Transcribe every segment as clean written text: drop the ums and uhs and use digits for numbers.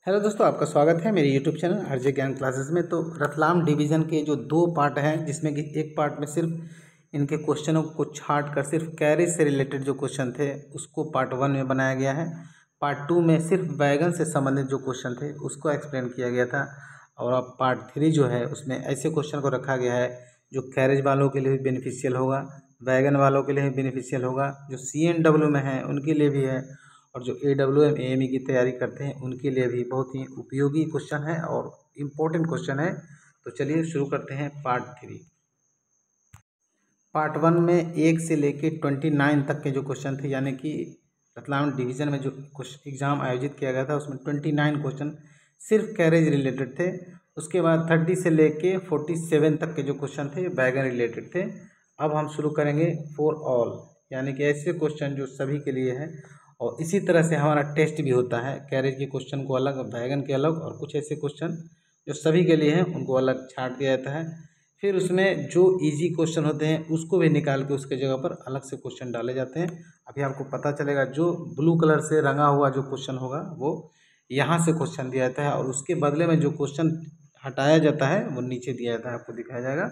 Hello दोस्तों, आपका स्वागत है मेरे यूट्यूब चैनल आरजे ज्ञान क्लासेस में। तो रतलाम डिवीज़न के जो दो पार्ट हैं, जिसमें कि एक पार्ट में सिर्फ इनके क्वेश्चनों को छाट कर सिर्फ कैरेज से रिलेटेड जो क्वेश्चन थे उसको पार्ट 1 में बनाया गया है। पार्ट 2 में सिर्फ वैगन से संबंधित जो क्वेश्चन थे उसको एक्सप्लेन किया गया था। और अब पार्ट 3 जो है उसमें ऐसे क्वेश्चन को रखा गया है जो कैरेज वालों के लिए भी बेनिफिशियल होगा, वैगन वालों के लिए भी बेनिफिशियल होगा, जो CNW में है उनके लिए भी है, और जो AWM AME की तैयारी करते हैं उनके लिए भी बहुत ही उपयोगी क्वेश्चन है और इम्पोर्टेंट क्वेश्चन है। तो चलिए शुरू करते हैं पार्ट 3। पार्ट 1 में 1 से लेके 29 तक के जो क्वेश्चन थे, यानी कि रतलाम डिवीज़न में जो एग्ज़ाम आयोजित किया गया था उसमें 29 क्वेश्चन सिर्फ कैरेज रिलेटेड थे। उसके बाद 30 से लेके 47 तक के जो क्वेश्चन थे वैगन रिलेटेड थे। अब हम शुरू करेंगे फॉर ऑल, यानी कि ऐसे क्वेश्चन जो सभी के लिए है। और इसी तरह से हमारा टेस्ट भी होता है, कैरेज के क्वेश्चन को अलग, वैगन के अलग, और कुछ ऐसे क्वेश्चन जो सभी के लिए हैं उनको अलग छांट दिया जाता है। फिर उसमें जो इजी क्वेश्चन होते हैं उसको भी निकाल के उसके जगह पर अलग से क्वेश्चन डाले जाते हैं। अभी आपको पता चलेगा, जो ब्लू कलर से रंगा हुआ जो क्वेश्चन होगा वो यहाँ से क्वेश्चन दिया जाता है, और उसके बदले में जो क्वेश्चन हटाया जाता है वो नीचे दिया जाता है, आपको दिखाया जाएगा।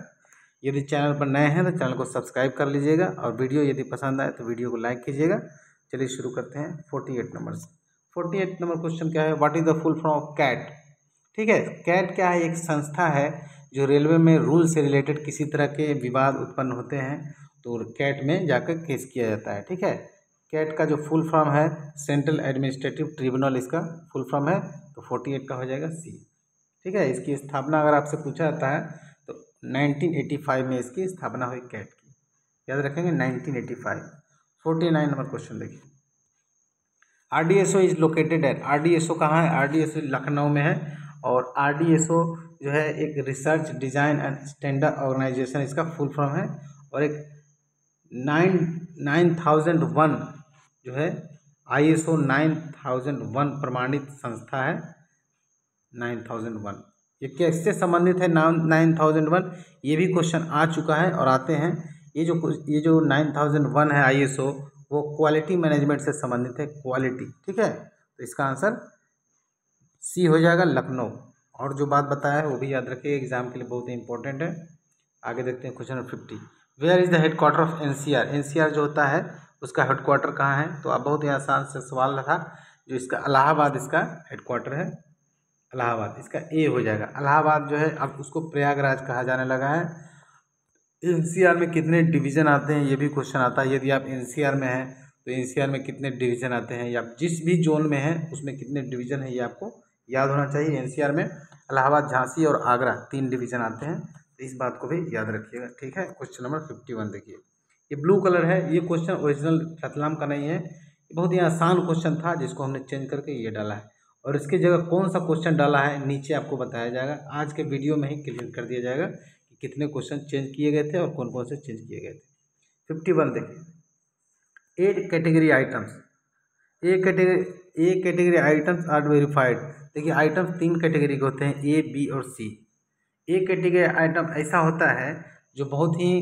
यदि चैनल पर नए हैं तो चैनल को सब्सक्राइब कर लीजिएगा, और वीडियो यदि पसंद आए तो वीडियो को लाइक कीजिएगा। चलिए शुरू करते हैं 48 नंबर से। 48 नंबर क्वेश्चन क्या है, what is the full form of CAT. ठीक है, कैट क्या है, एक संस्था है जो रेलवे में रूल से रिलेटेड किसी तरह के विवाद उत्पन्न होते हैं तो कैट में जाकर केस किया जाता है। ठीक है, कैट का जो फुल फॉर्म है सेंट्रल एडमिनिस्ट्रेटिव ट्रिब्यूनल, इसका फुल फॉर्म है। तो 48 का हो जाएगा सी। ठीक है, इसकी स्थापना अगर आपसे पूछा जाता है तो 1985 में इसकी स्थापना हुई कैट की, याद रखेंगे 1985। 49 नंबर क्वेश्चन देखिए, RDSO is located at. RDSO कहाँ है, RDSO लखनऊ में है। और RDSO जो है एक research design and standard organisation, इसका फुल फॉर्म है। और एक 9001 जो है ISO 9001 प्रमाणित संस्था है। 9001 ये किससे संबंधित है, 9001 ये भी क्वेश्चन आ चुका है और आते हैं। ये जो 9001 है ISO, वो क्वालिटी मैनेजमेंट से संबंधित है, क्वालिटी। ठीक है, तो इसका आंसर सी हो जाएगा, लखनऊ। और जो बात बताया है वो भी याद रखिए, एग्जाम के लिए बहुत ही इंपॉर्टेंट है। आगे देखते हैं question number 50। Where is the headquarter of NCR। NCR जो होता है उसका हेडक्वार्टर कहाँ है। तो अब बहुत ही आसान से सवाल था, जो इसका इलाहाबाद इसका हेडक्वार्टर है, इलाहाबाद। इसका ए हो जाएगा। इलाहाबाद जो है अब उसको प्रयागराज कहा जाने लगा है। NCR में कितने डिवीज़न आते हैं ये भी क्वेश्चन आता है। यदि आप NCR में हैं तो NCR में कितने डिवीज़न आते हैं, या जिस भी जोन में है उसमें कितने डिवीज़न है ये आपको याद होना चाहिए। NCR में इलाहाबाद, झांसी और आगरा 3 डिवीज़न आते हैं, तो इस बात को भी याद रखिएगा। ठीक है, क्वेश्चन नंबर 51 देखिए, ये ब्लू कलर है। ये क्वेश्चन ओरिजिनल रतलाम का नहीं है, ये बहुत ही आसान क्वेश्चन था जिसको हमने चेंज करके ये डाला है। और इसकी जगह कौन सा क्वेश्चन डाला है नीचे आपको बताया जाएगा, आज के वीडियो में ही क्लियर कर दिया जाएगा कि कितने क्वेश्चन चेंज किए गए थे और कौन कौन से चेंज किए गए थे। 51 देखिए, 8 category items. A category items are verified. देखिए, आइटम्स 3 कैटेगरी के होते हैं, A, B और C। ए कैटेगरी आइटम ऐसा होता है जो बहुत ही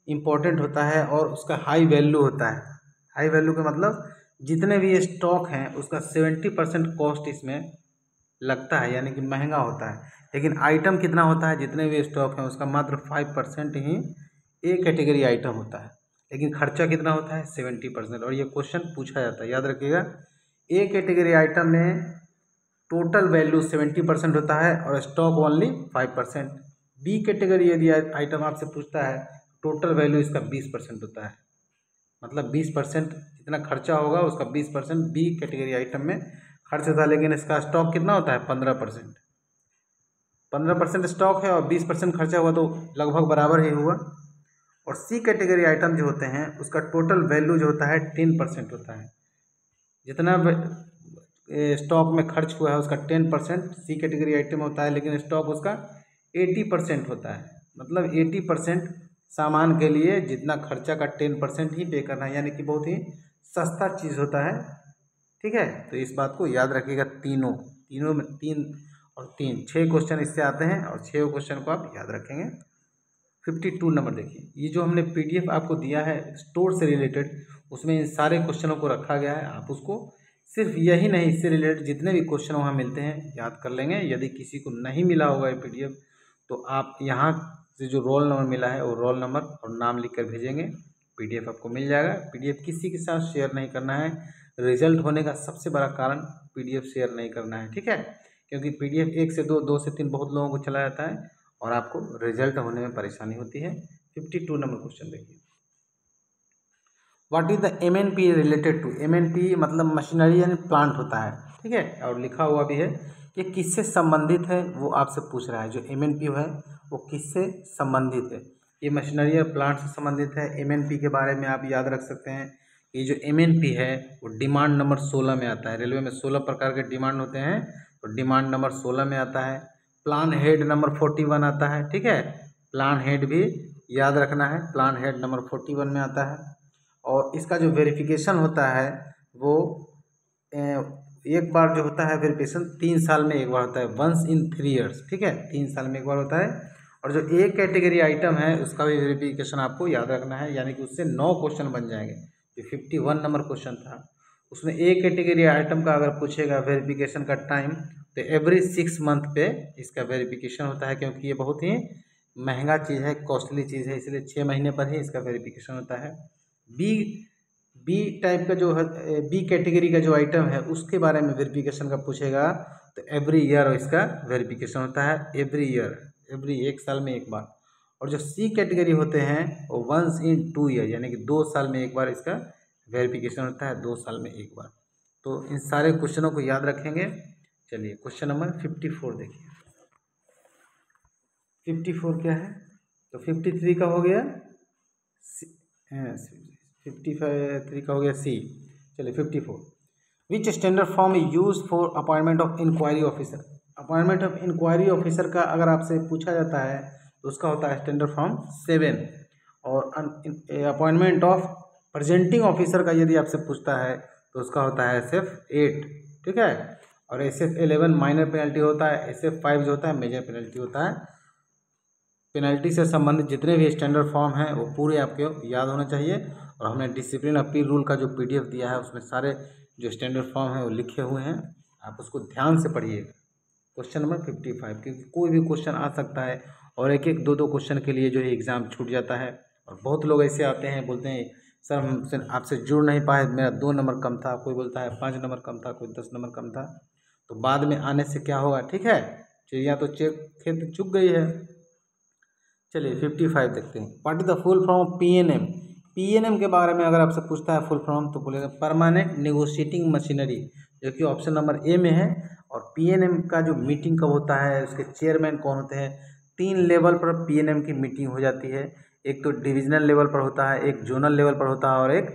इम्पोर्टेंट होता है और उसका हाई वैल्यू होता है। हाई वैल्यू का मतलब जितने भी स्टॉक हैं उसका 70% कॉस्ट इसमें लगता है, यानी कि महंगा होता है। लेकिन आइटम कितना होता है, जितने भी स्टॉक हैं उसका मात्र 5% ही ए कैटेगरी आइटम होता है, लेकिन खर्चा कितना होता है 70%। और ये क्वेश्चन पूछा जाता है, याद रखिएगा। ए कैटेगरी आइटम में टोटल वैल्यू 70% होता है और स्टॉक ओनली 5%। बी कैटेगरी यदि आइटम आपसे पूछता है, टोटल वैल्यू इसका 20% होता है, मतलब 20% जितना खर्चा होगा उसका 20% बी कैटेगरी आइटम में खर्च होता है। लेकिन इसका स्टॉक कितना होता है 15%। 15% स्टॉक है और 20% खर्चा हुआ तो लगभग बराबर ही हुआ। और सी कैटेगरी आइटम जो होते हैं उसका टोटल वैल्यू जो होता है 10% होता है। जितना स्टॉक में खर्च हुआ है उसका 10% सी कैटेगरी आइटम होता है, लेकिन स्टॉक उसका 80% होता है। मतलब 80% सामान के लिए जितना खर्चा का 10% ही पे करना है, यानी कि बहुत ही सस्ता चीज़ होता है। ठीक है, तो इस बात को याद रखिएगा। तीनों में 3 और 3 6 क्वेश्चन इससे आते हैं और 6 क्वेश्चन को आप याद रखेंगे। 52 नंबर देखिए, ये जो हमने PDF आपको दिया है स्टोर से रिलेटेड, उसमें इन सारे क्वेश्चनों को रखा गया है। आप उसको सिर्फ यही नहीं, इससे रिलेटेड जितने भी क्वेश्चन वहाँ मिलते हैं याद कर लेंगे। यदि किसी को नहीं मिला होगा ये PDF, तो आप यहाँ से जो रोल नंबर मिला है वो रोल नंबर और नाम लिख कर भेजेंगे, PDF आपको मिल जाएगा। PDF किसी के साथ शेयर नहीं करना है। रिजल्ट होने का सबसे बड़ा कारण PDF शेयर नहीं करना है, ठीक है, क्योंकि PDF 1 से 2, 2 से 3 बहुत लोगों को चला जाता है और आपको रिजल्ट होने में परेशानी होती है। 52 नंबर क्वेश्चन देखिए, what is the MNP related to. MNP मतलब मशीनरी एंड प्लांट होता है, ठीक है, और लिखा हुआ भी है कि किससे संबंधित है, वो आपसे पूछ रहा है। जो MNP है वो किससे संबंधित है, ये मशीनरी और प्लांट से संबंधित है। MNP के बारे में आप याद रख सकते हैं, ये जो MNP है वो डिमांड नंबर 16 में आता है। रेलवे में 16 प्रकार के डिमांड होते हैं, तो डिमांड नंबर 16 में आता है। प्लान हेड नंबर 41 आता है, ठीक है, प्लान हेड भी याद रखना है, प्लान हेड नंबर 41 में आता है। और इसका जो वेरिफिकेशन होता है वो एक बार जो होता है वेरिफिकेशन 3 साल में एक बार होता है, वंस इन 3 ईयर्स, ठीक है, 3 साल में एक बार होता है। और जो A कैटेगरी आइटम है उसका भी वेरिफिकेशन आपको याद रखना है, यानी कि उससे 9 क्वेश्चन बन जाएंगे। जो 51 नंबर क्वेश्चन था उसमें A कैटेगरी आइटम का अगर पूछेगा वेरिफिकेशन का टाइम, तो एवरी 6 मंथ पे इसका वेरिफिकेशन होता है, क्योंकि ये बहुत ही महंगा चीज़ है, कॉस्टली चीज़ है, इसलिए 6 महीने पर ही इसका वेरिफिकेशन होता है। बी टाइप का जो है, बी कैटेगरी का जो आइटम है उसके बारे में वेरिफिकेशन का पूछेगा, तो एवरी ईयर इसका वेरिफिकेशन होता है, एवरी ईयर, एवरी 1 साल में एक बार। और जो सी कैटेगरी होते हैं वो वंस इन 2 ईयर, यानी कि 2 साल में एक बार इसका वेरिफिकेशन होता है, 2 साल में एक बार। तो इन सारे क्वेश्चनों को याद रखेंगे। चलिए क्वेश्चन नंबर 54 देखिए। 54 क्या है, तो 53 का हो गया 53 का हो गया सी। चलिए 54, which standard form use for appointment of inquiry officer. Appointment of inquiry officer का अगर आपसे पूछा जाता है तो उसका होता है स्टैंडर्ड फॉर्म 7। और अपॉइंटमेंट ऑफ प्रेजेंटिंग ऑफिसर का यदि आपसे पूछता है तो उसका होता है SF 8, ठीक है। और SF 11 माइनर पेनल्टी होता है, SF 5 जो होता है मेजर पेनल्टी होता है। पेनल्टी से संबंधित जितने भी स्टैंडर्ड फॉर्म हैं वो पूरे आपके याद होने चाहिए। और हमने डिसिप्लिन अपील रूल का जो PDF दिया है उसमें सारे जो स्टैंडर्ड फॉर्म है वो लिखे हुए हैं, आप उसको ध्यान से पढ़िएगा। क्वेश्चन नंबर 55, क्योंकि कोई भी क्वेश्चन आ सकता है और एक एक दो क्वेश्चन के लिए जो है एग्ज़ाम छूट जाता है। और बहुत लोग ऐसे आते हैं, बोलते हैं सर हमसे आपसे जुड़ नहीं पाए, मेरा 2 नंबर कम था, कोई बोलता है 5 नंबर कम था, कोई 10 नंबर कम था। तो बाद में आने से क्या होगा, ठीक है, चिड़िया तो खेत चुग गई है। चलिए 55 देखते हैं, what is the full form of PNM। PNM के बारे में अगर आपसे पूछता है फुल फॉर्म तो बोलेगा परमानेंट नेगोशिएटिंग मशीनरी, जो कि ऑप्शन नंबर A में है। और PNM का जो मीटिंग कब होता है, उसके चेयरमैन कौन होते हैं। 3 लेवल पर PNM की मीटिंग हो जाती है, एक तो डिविजनल लेवल पर होता है, एक जोनल लेवल पर होता है और एक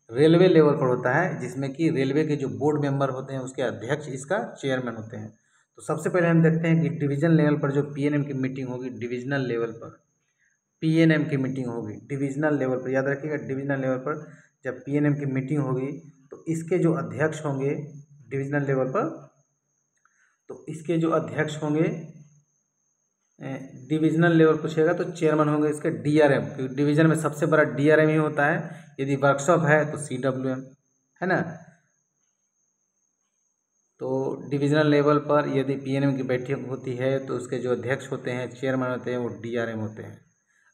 रेलवे लेवल पर होता है, जिसमें कि रेलवे के जो बोर्ड मेंबर होते हैं उसके अध्यक्ष इसका चेयरमैन होते हैं। तो सबसे पहले हम देखते हैं कि डिवीजन लेवल पर जो PNM की मीटिंग होगी, डिविजनल लेवल पर PNM की मीटिंग होगी, डिविजनल लेवल पर याद रखिएगा। डिविजनल लेवल पर जब PNM की मीटिंग होगी तो इसके जो अध्यक्ष होंगे डिविजनल लेवल पर, तो इसके जो अध्यक्ष होंगे डिविजनल लेवल पूछेगा तो चेयरमैन होंगे इसके DRM, क्योंकि डिवीजन में सबसे बड़ा DRM ही होता है। यदि वर्कशॉप है तो CWM, है ना। तो डिविजनल लेवल पर यदि PNM की बैठक होती है तो उसके जो अध्यक्ष होते हैं, चेयरमैन होते हैं, वो DRM होते हैं।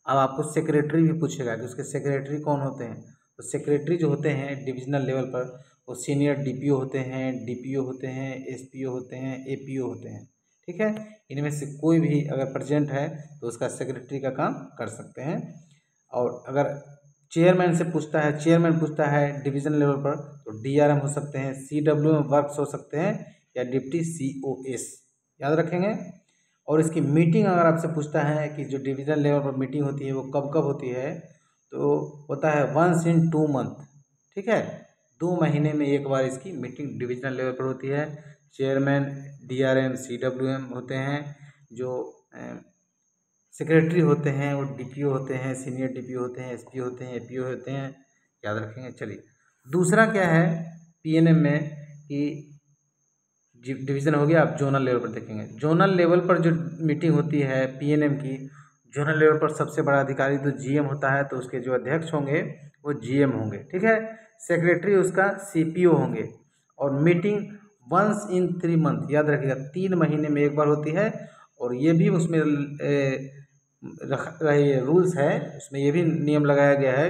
अब आपको सेक्रेटरी भी पूछेगा कि उसके सेक्रेटरी कौन होते हैं। तो सेक्रेटरी जो होते हैं डिविजनल लेवल पर वो सीनियर DPO होते हैं, DPO होते हैं, SPO होते हैं, APO होते हैं, ठीक है। इनमें से कोई भी अगर प्रेजेंट है तो उसका सेक्रेटरी का काम कर सकते हैं। और अगर चेयरमैन से पूछता है, चेयरमैन पूछता है डिवीजन लेवल पर तो DRM हो सकते हैं, CWM वर्क्स हो सकते हैं या डिप्टी COS, याद रखेंगे। और इसकी मीटिंग अगर आपसे पूछता है कि जो डिवीजन लेवल पर मीटिंग होती है वो कब कब होती है, तो होता है वंस इन 2 मंथ, ठीक है, 2 महीने में एक बार इसकी मीटिंग डिविजनल लेवल पर होती है। चेयरमैन DRM CWM होते हैं, जो सेक्रेटरी होते हैं वो DPO होते हैं, सीनियर DPO होते हैं, SPO होते हैं, APO होते हैं, याद रखेंगे। चलिए दूसरा क्या है PNM में कि डिवीज़न हो गया। आप जोनल लेवल पर देखेंगे, जोनल लेवल पर जो मीटिंग होती है PNM की, जोनल लेवल पर सबसे बड़ा अधिकारी तो GM होता है, तो उसके जो अध्यक्ष होंगे वो GM होंगे, ठीक है। सेक्रेटरी उसका CPO होंगे और मीटिंग वंस इन 3 मंथ, याद रखिएगा 3 महीने में एक बार होती है। और ये भी उसमें रख रहे रूल्स है, उसमें ये भी नियम लगाया गया है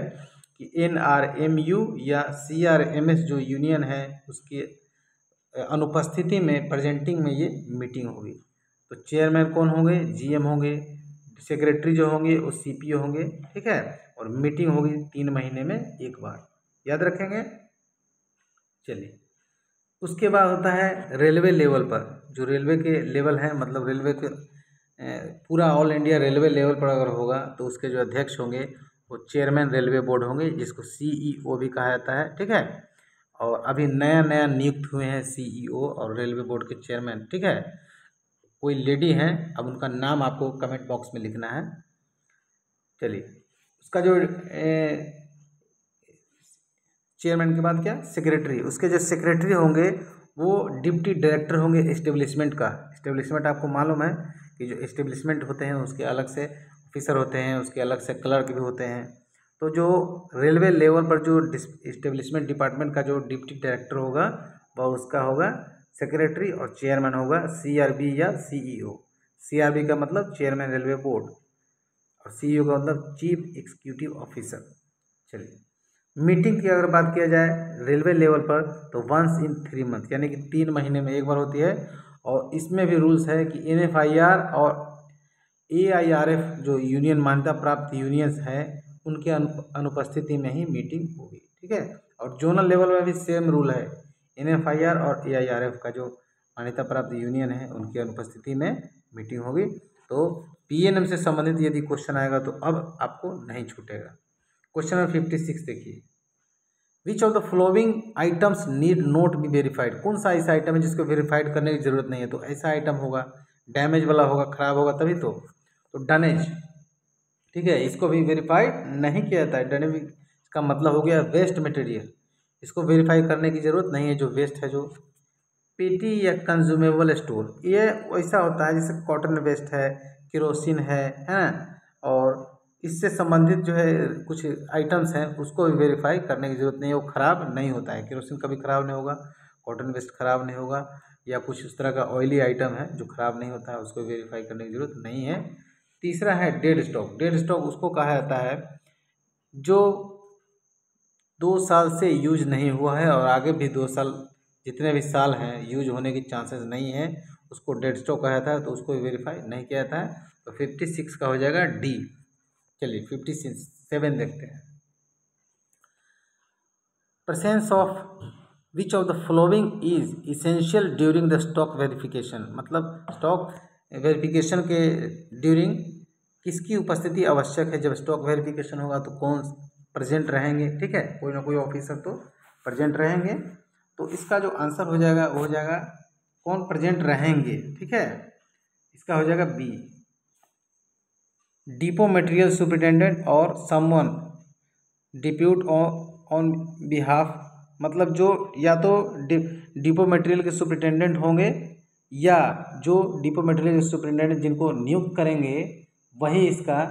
कि NRMU या CRMS जो यूनियन है उसकी अनुपस्थिति में प्रेजेंटिंग में ये मीटिंग होगी। तो चेयरमैन कौन होंगे? GM होंगे, सेक्रेटरी जो होंगे वो CPO होंगे, ठीक है। और मीटिंग होगी 3 महीने में एक बार, याद रखेंगे। चलिए, उसके बाद होता है रेलवे लेवल पर, जो रेलवे के लेवल हैं, मतलब रेलवे के पूरा ऑल इंडिया रेलवे लेवल पर अगर होगा तो उसके जो अध्यक्ष होंगे वो चेयरमैन रेलवे बोर्ड होंगे, जिसको CEO भी कहा जाता है, ठीक है। और अभी नया नया नियुक्त हुए हैं CEO और रेलवे बोर्ड के चेयरमैन, ठीक है। कोई लेडी हैं, अब उनका नाम आपको कमेंट बॉक्स में लिखना है। चलिए, उसका जो चेयरमैन के बाद क्या, सेक्रेटरी, उसके जो सेक्रेटरी होंगे वो डिप्टी डायरेक्टर होंगे एस्टेब्लिशमेंट का। एस्टेब्लिशमेंट आपको मालूम है कि जो एस्टेब्लिशमेंट होते हैं उसके अलग से ऑफिसर होते हैं, उसके अलग से क्लर्क भी होते हैं। तो जो रेलवे लेवल पर जो एस्टेब्लिशमेंट डिपार्टमेंट का जो डिप्टी डायरेक्टर होगा वह उसका होगा सेक्रेटरी, और चेयरमैन होगा CRB या CEO। CRB का मतलब चेयरमैन रेलवे बोर्ड, और CEO का मतलब चीफ एग्जीक्यूटिव ऑफिसर। चलिए, मीटिंग की अगर बात किया जाए रेलवे लेवल पर तो वंस इन 3 मंथ, यानी कि 3 महीने में एक बार होती है। और इसमें भी रूल्स है कि NFIR और AIRF जो यूनियन मान्यता प्राप्त यूनियंस हैं उनके अनुपस्थिति में ही मीटिंग होगी, ठीक है। और जोनल लेवल में भी सेम रूल है, NFIR और AIRF का जो मान्यता प्राप्त यूनियन है उनकी अनुपस्थिति में मीटिंग होगी। तो PNM से संबंधित यदि क्वेश्चन आएगा तो अब आपको नहीं छूटेगा। क्वेश्चन नंबर 56 देखिए, विच of the following items need not be verified, कौन सा ऐसा आइटम है जिसको वेरीफाइड करने की जरूरत नहीं है। तो ऐसा आइटम होगा, डैमेज वाला होगा, खराब होगा तभी तो डैमेज, ठीक है, इसको भी वेरीफाइड नहीं किया जाता है। डैमेज का मतलब हो गया वेस्ट मटेरियल, इसको वेरीफाई करने की जरूरत नहीं है। जो वेस्ट है, जो पेटी या कंज्यूमेबल स्टोर, ये वैसा होता है जैसे कॉटन वेस्ट है, केरोसिन है ना, और इससे संबंधित जो है कुछ आइटम्स हैं उसको भी वेरीफाई करने की ज़रूरत नहीं है, वो ख़राब नहीं होता है। केरोसिन कभी ख़राब नहीं होगा, कॉटन वेस्ट ख़राब नहीं होगा, या कुछ उस तरह का ऑयली आइटम है जो ख़राब नहीं होता है, उसको वेरीफाई करने की ज़रूरत नहीं है। तीसरा है डेड स्टॉक। डेड स्टॉक उसको कहा जाता है जो 2 साल से यूज नहीं हुआ है और आगे भी 2 साल, जितने भी साल हैं यूज होने की चांसेस नहीं है, उसको डेड स्टॉक कहा जाता है। तो उसको वेरीफाई नहीं किया जाता है। तो 56 का हो जाएगा D। चलिए 57 देखते हैं, presence of which of the following is essential during the stock verification, मतलब स्टॉक वेरिफिकेशन के ड्यूरिंग किसकी उपस्थिति आवश्यक है। जब स्टॉक वेरिफिकेशन होगा तो कौन प्रेजेंट रहेंगे, ठीक है, कोई ना कोई ऑफिसर तो प्रेजेंट रहेंगे। तो इसका जो आंसर हो जाएगा वो हो जाएगा कौन प्रेजेंट रहेंगे, ठीक है, इसका हो जाएगा B, डिपो मटेरियल सुपरिटेंडेंट और समवन डिप्यूट ऑन बिहाफ, मतलब जो या तो डिपो मटेरियल के सुपरिटेंडेंट होंगे या जो डिपो मटेरियल के सुपरिटेंडेंट जिनको नियुक्त करेंगे वही इसका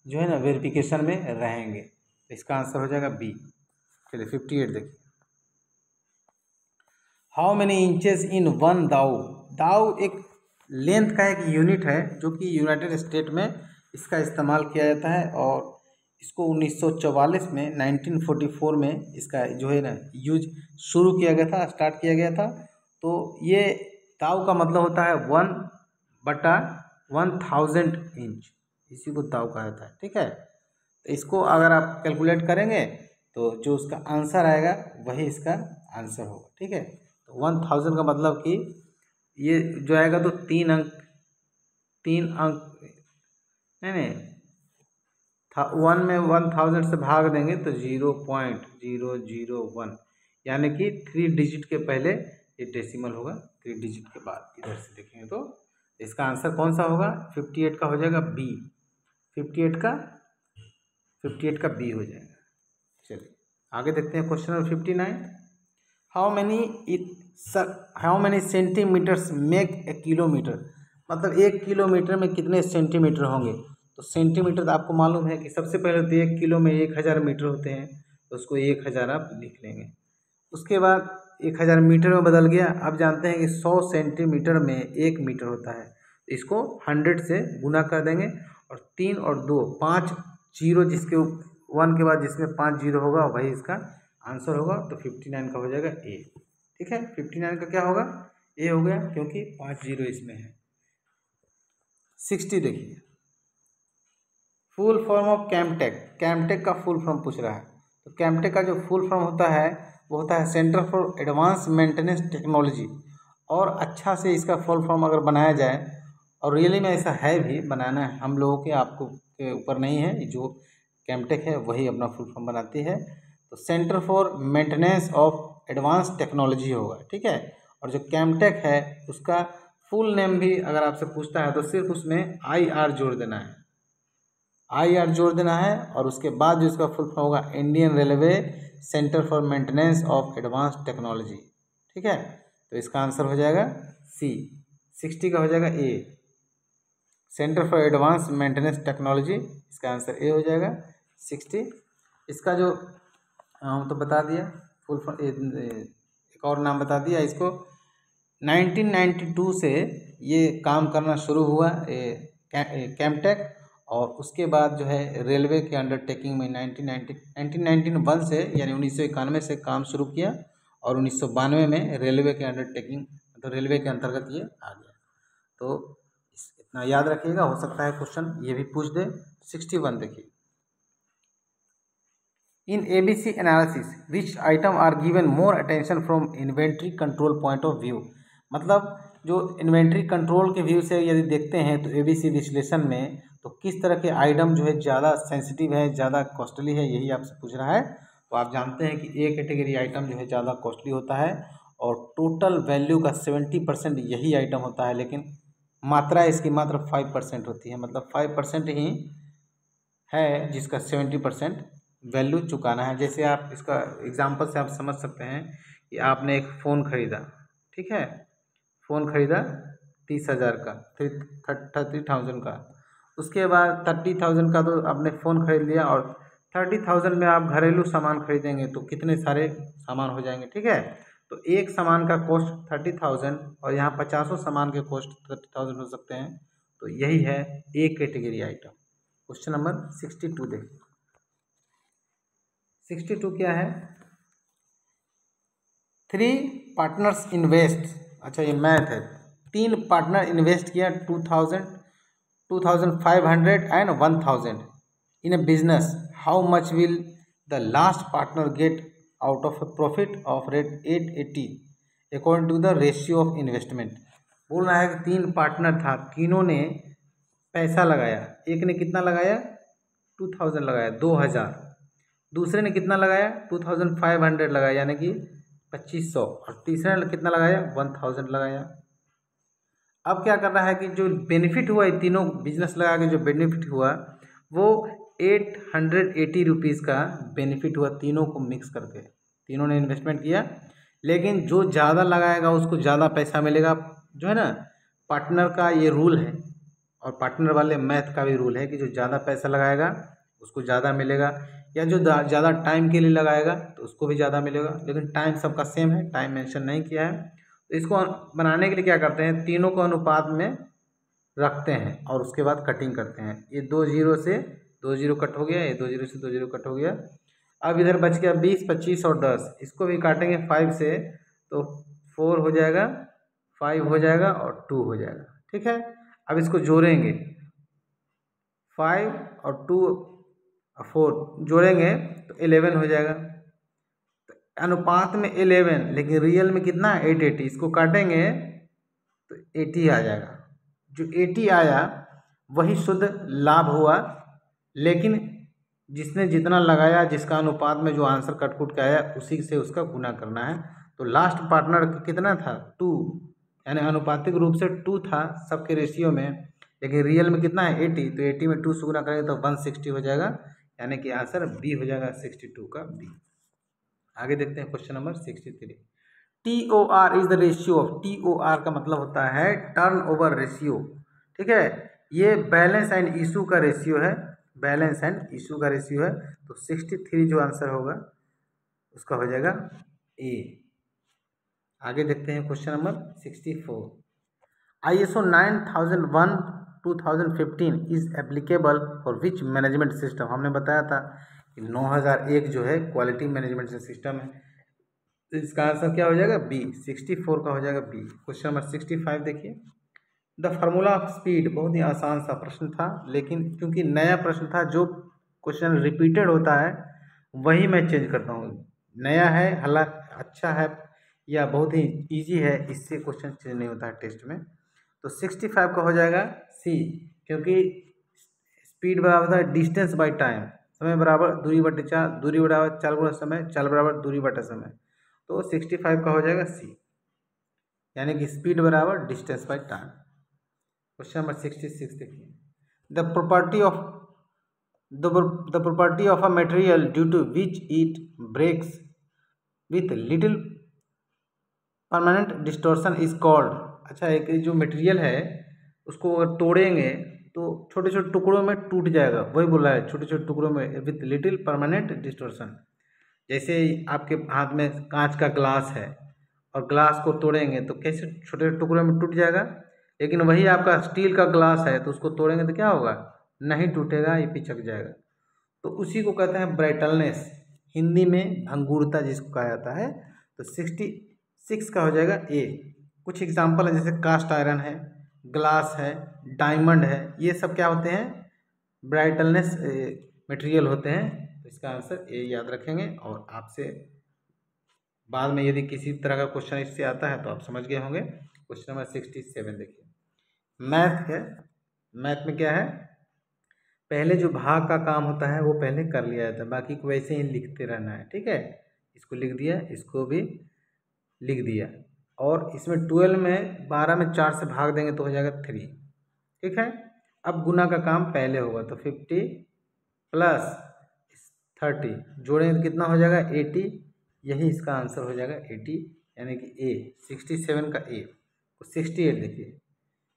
जो है ना वेरिफिकेशन में रहेंगे। इसका आंसर हो जाएगा B। चलिए 58 देखिए, हाउ मैनी इंचेस इन 1 दाउ। दाउ एक लेंथ का एक यूनिट है जो कि यूनाइटेड स्टेट में इसका इस्तेमाल किया जाता है, और इसको 1944 में 1944 में इसका जो है ना यूज शुरू किया गया था, स्टार्ट किया गया था। तो ये दाव का मतलब होता है 1/1000 इंच, इसी को दाव कहा जाता है, ठीक है। तो इसको अगर आप कैलकुलेट करेंगे तो जो उसका आंसर आएगा वही इसका आंसर होगा, ठीक है। तो 1000 का मतलब कि ये जो आएगा तो 3 अंक नहीं 1 में 1000 से भाग देंगे तो 0.001, यानी कि 3 डिजिट के पहले ये डेसिमल होगा, 3 डिजिट के बाद इधर से देखेंगे तो इसका आंसर कौन सा होगा, 58 का हो जाएगा B। 58 का B हो जाएगा। चलिए आगे देखते हैं question number 59, how many centimetres make a kilometre, मतलब 1 किलोमीटर में कितने सेंटीमीटर होंगे। तो सेंटीमीटर तो आपको मालूम है कि सबसे पहले तो 1 किलो में 1000 मीटर होते हैं, तो उसको 1000 आप लिख लेंगे। उसके बाद 1000 मीटर में बदल गया। अब जानते हैं कि 100 सेंटीमीटर में 1 मीटर होता है, इसको 100 से गुना कर देंगे और 3 और 2 5 जीरो, जिसके 1 के बाद जिसमें 5 जीरो होगा वही इसका आंसर होगा। तो 59 का हो जाएगा ए। ठीक है, 59 का क्या होगा, ए हो गया, क्योंकि 5 जीरो इसमें है। 60 देखिए, फुल फॉर्म ऑफ कैमटेक। कैमटेक का फुल फॉर्म पूछ रहा है। तो कैमटेक का जो फुल फॉर्म होता है वो होता है centre for advance maintenance technology. और अच्छा से इसका फुल फॉर्म अगर बनाया जाए, और रियली में ऐसा है भी, बनाना है हम लोगों के, आपको के ऊपर नहीं है, जो कैमटेक है वही अपना फुल फॉर्म बनाती है। तो centre for maintenance of advance technology होगा। ठीक है, और जो कैमटेक है उसका फुल नेम भी अगर आपसे पूछता है तो सिर्फ उसमें IR जोड़ देना है, IR जोड़ देना है। और उसके बाद जो इसका फुल फॉर्म होगा Indian railway centre for maintenance of advance technology. ठीक है, तो इसका आंसर हो जाएगा सी। 60 का हो जाएगा a, centre for advance maintenance technology, इसका आंसर ए हो जाएगा 60। इसका जो तो बता दिया फुल फॉर्म, एक और नाम बता दिया इसको। 1992 से ये काम करना शुरू हुआ कैमटेक, और उसके बाद जो है रेलवे के अंडरटेकिंग में 1991 से, यानी 1991 से काम शुरू किया, और 1992 में रेलवे के अंडरटेकिंग, तो रेलवे के अंतर्गत ये आ गया। तो इतना याद रखिएगा, हो सकता है क्वेश्चन ये भी पूछ दे। 61 देखिए, in ABC analysis which item are given more attention from inventory control point of view. मतलब जो इन्वेंट्री कंट्रोल के व्यू से यदि देखते हैं तो ABC विश्लेषण में तो किस तरह के आइटम जो है ज़्यादा सेंसिटिव है, ज़्यादा कॉस्टली है, यही आपसे पूछ रहा है। तो आप जानते हैं कि ए कैटेगरी आइटम जो है ज़्यादा कॉस्टली होता है, और टोटल वैल्यू का 70% यही आइटम होता है, लेकिन मात्रा इसकी मात्र 5% होती है। मतलब 5% ही है जिसका 70% वैल्यू चुकाना है। जैसे आप इसका एग्जांपल से आप समझ सकते हैं कि आपने एक फ़ोन ख़रीदा, ठीक है, फ़ोन ख़रीदा 30,000 का, 30,000 का। उसके बाद 30,000 का तो आपने फ़ोन ख़रीद लिया, और 30,000 में आप घरेलू सामान खरीदेंगे तो कितने सारे सामान हो जाएंगे। ठीक है, तो एक सामान का कॉस्ट 30,000 और यहाँ 50 सामान के कॉस्ट 30,000 हो सकते हैं। तो यही है ए कैटेगरी आइटम। क्वेश्चन नंबर 62 देखिए। 62 क्या है, 3 पार्टनर्स इन्वेस्ट। अच्छा, ये मैथ है। 3 पार्टनर इन्वेस्ट किया 2,000, 2,500 and 1,000 in a business. How much will the last partner get out of a profit of rate 880 according to the ratio of investment. बोल रहा है कि 3 पार्टनर था, तीनों ने पैसा लगाया। एक ने कितना लगाया, 2,000 लगाया, 2,000। दूसरे ने कितना लगाया, 2,500 लगाया, यानी कि 2,500। और तीसरे ने कितना लगाया, 1,000 लगाया। अब क्या करना है कि जो बेनिफिट हुआ, ये तीनों बिजनेस लगा के जो बेनिफिट हुआ वो 880 रुपीज़ का बेनिफिट हुआ, तीनों को मिक्स करके। तीनों ने इन्वेस्टमेंट किया, लेकिन जो ज़्यादा लगाएगा उसको ज़्यादा पैसा मिलेगा। जो है ना, पार्टनर का ये रूल है, और पार्टनर वाले मैथ का भी रूल है कि जो ज़्यादा पैसा लगाएगा उसको ज़्यादा मिलेगा, या जो ज़्यादा टाइम के लिए लगाएगा तो उसको भी ज़्यादा मिलेगा। लेकिन टाइम सबका सेम है, टाइम मेंशन नहीं किया है। तो इसको बनाने के लिए क्या करते हैं, तीनों को अनुपात में रखते हैं और उसके बाद कटिंग करते हैं। ये 2 जीरो से 2 जीरो कट हो गया, ये 2 जीरो से 2 जीरो कट हो गया। अब इधर बच गया 20, 25 और 10, इसको भी काटेंगे 5 से, तो 4 हो जाएगा, 5 हो जाएगा और 2 हो जाएगा। ठीक है, अब इसको जोड़ेंगे, 5 और 2 4 जोड़ेंगे तो 11 हो जाएगा। तो अनुपात में 11, लेकिन रियल में कितना, 880। इसको काटेंगे तो 80 आ जाएगा। जो 80 आया वही शुद्ध लाभ हुआ, लेकिन जिसने जितना लगाया, जिसका अनुपात में जो आंसर कटकुट के आया, उसी से उसका गुना करना है। तो लास्ट पार्टनर कितना था, 2, यानी अनुपातिक रूप से 2 था सबके रेशियो में, लेकिन रियल में कितना है, 80। तो 80 में 2 से गुना करेंगे तो 160 हो जाएगा, यानी कि आंसर बी हो जाएगा, 62 का बी। आगे देखते हैं question number 63। TOR is the ratio of, TOR का मतलब होता है टर्न ओवर रेशियो। ठीक है, ये बैलेंस एंड इशू का रेशियो है, बैलेंस एंड इशू का रेशियो है। तो 63 जो आंसर होगा उसका हो जाएगा ए। आगे देखते हैं question number 64। ISO 9001:2015 is applicable for which management system. हमने बताया था कि 9001 जो है क्वालिटी मैनेजमेंट सिस्टम है, तो इसका आंसर क्या हो जाएगा? बी। 64 का हो जाएगा बी। क्वेश्चन नंबर 65 देखिए। द फार्मूला ऑफ स्पीड, बहुत ही आसान सा प्रश्न था, लेकिन क्योंकि नया प्रश्न था, जो क्वेश्चन रिपीटेड होता है वही मैं चेंज करता हूँ। नया है, हालांकि अच्छा है या बहुत ही इजी है, इससे क्वेश्चन चेंज नहीं होता है टेस्ट में। तो 65 का हो जाएगा सी, क्योंकि स्पीड बराबर होता है डिस्टेंस बाय टाइम, समय बराबर दूरी बटे चाल, दूरी बराबर चाल गुणा समय, चाल बराबर दूरी बटे समय। तो 65 का हो जाएगा सी, यानी कि स्पीड बराबर distance by time. Question number 66 देखिए। The property of the property of a material due to which it breaks with little permanent distortion is called. अच्छा, एक जो मटेरियल है उसको अगर तोड़ेंगे तो छोटे छोटे टुकड़ों में टूट जाएगा, वही बोला है, छोटे छोटे टुकड़ों में विथ लिटिल परमानेंट डिस्टोर्शन। जैसे आपके हाथ में कांच का ग्लास है और ग्लास को तोड़ेंगे तो कैसे छोटे टुकड़ों में टूट जाएगा, लेकिन वही आपका स्टील का ग्लास है तो उसको तोड़ेंगे तो क्या होगा? नहीं टूटेगा, ये पिचक जाएगा। तो उसी को कहते हैं ब्राइटलनेस, हिंदी में भंगुरता जिसको कहा जाता है। तो 66 का हो जाएगा ए। कुछ एग्जाम्पल है, जैसे कास्ट आयरन है, ग्लास है, डायमंड है, ये सब क्या होते हैं? ब्राइटलनेस मटेरियल होते हैं। तो इसका आंसर ए याद रखेंगे, और आपसे बाद में यदि किसी तरह का क्वेश्चन इससे आता है तो आप समझ गए होंगे। क्वेश्चन नंबर 67 देखिए। मैथ है, मैथ में क्या है? पहले जो भाग का काम होता है वो पहले कर लिया जाता है, बाकी को वैसे ही लिखते रहना है, ठीक है। इसको लिख दिया, इसको भी लिख दिया, और इसमें 12 में 12 में 4 से भाग देंगे तो हो जाएगा 3, ठीक है। अब गुना का काम पहले होगा, तो 50 प्लस 30 जोड़ेंगे तो कितना हो जाएगा? 80। यही इसका आंसर हो जाएगा 80, यानी कि ए। 67 का ए। 68 देखिए।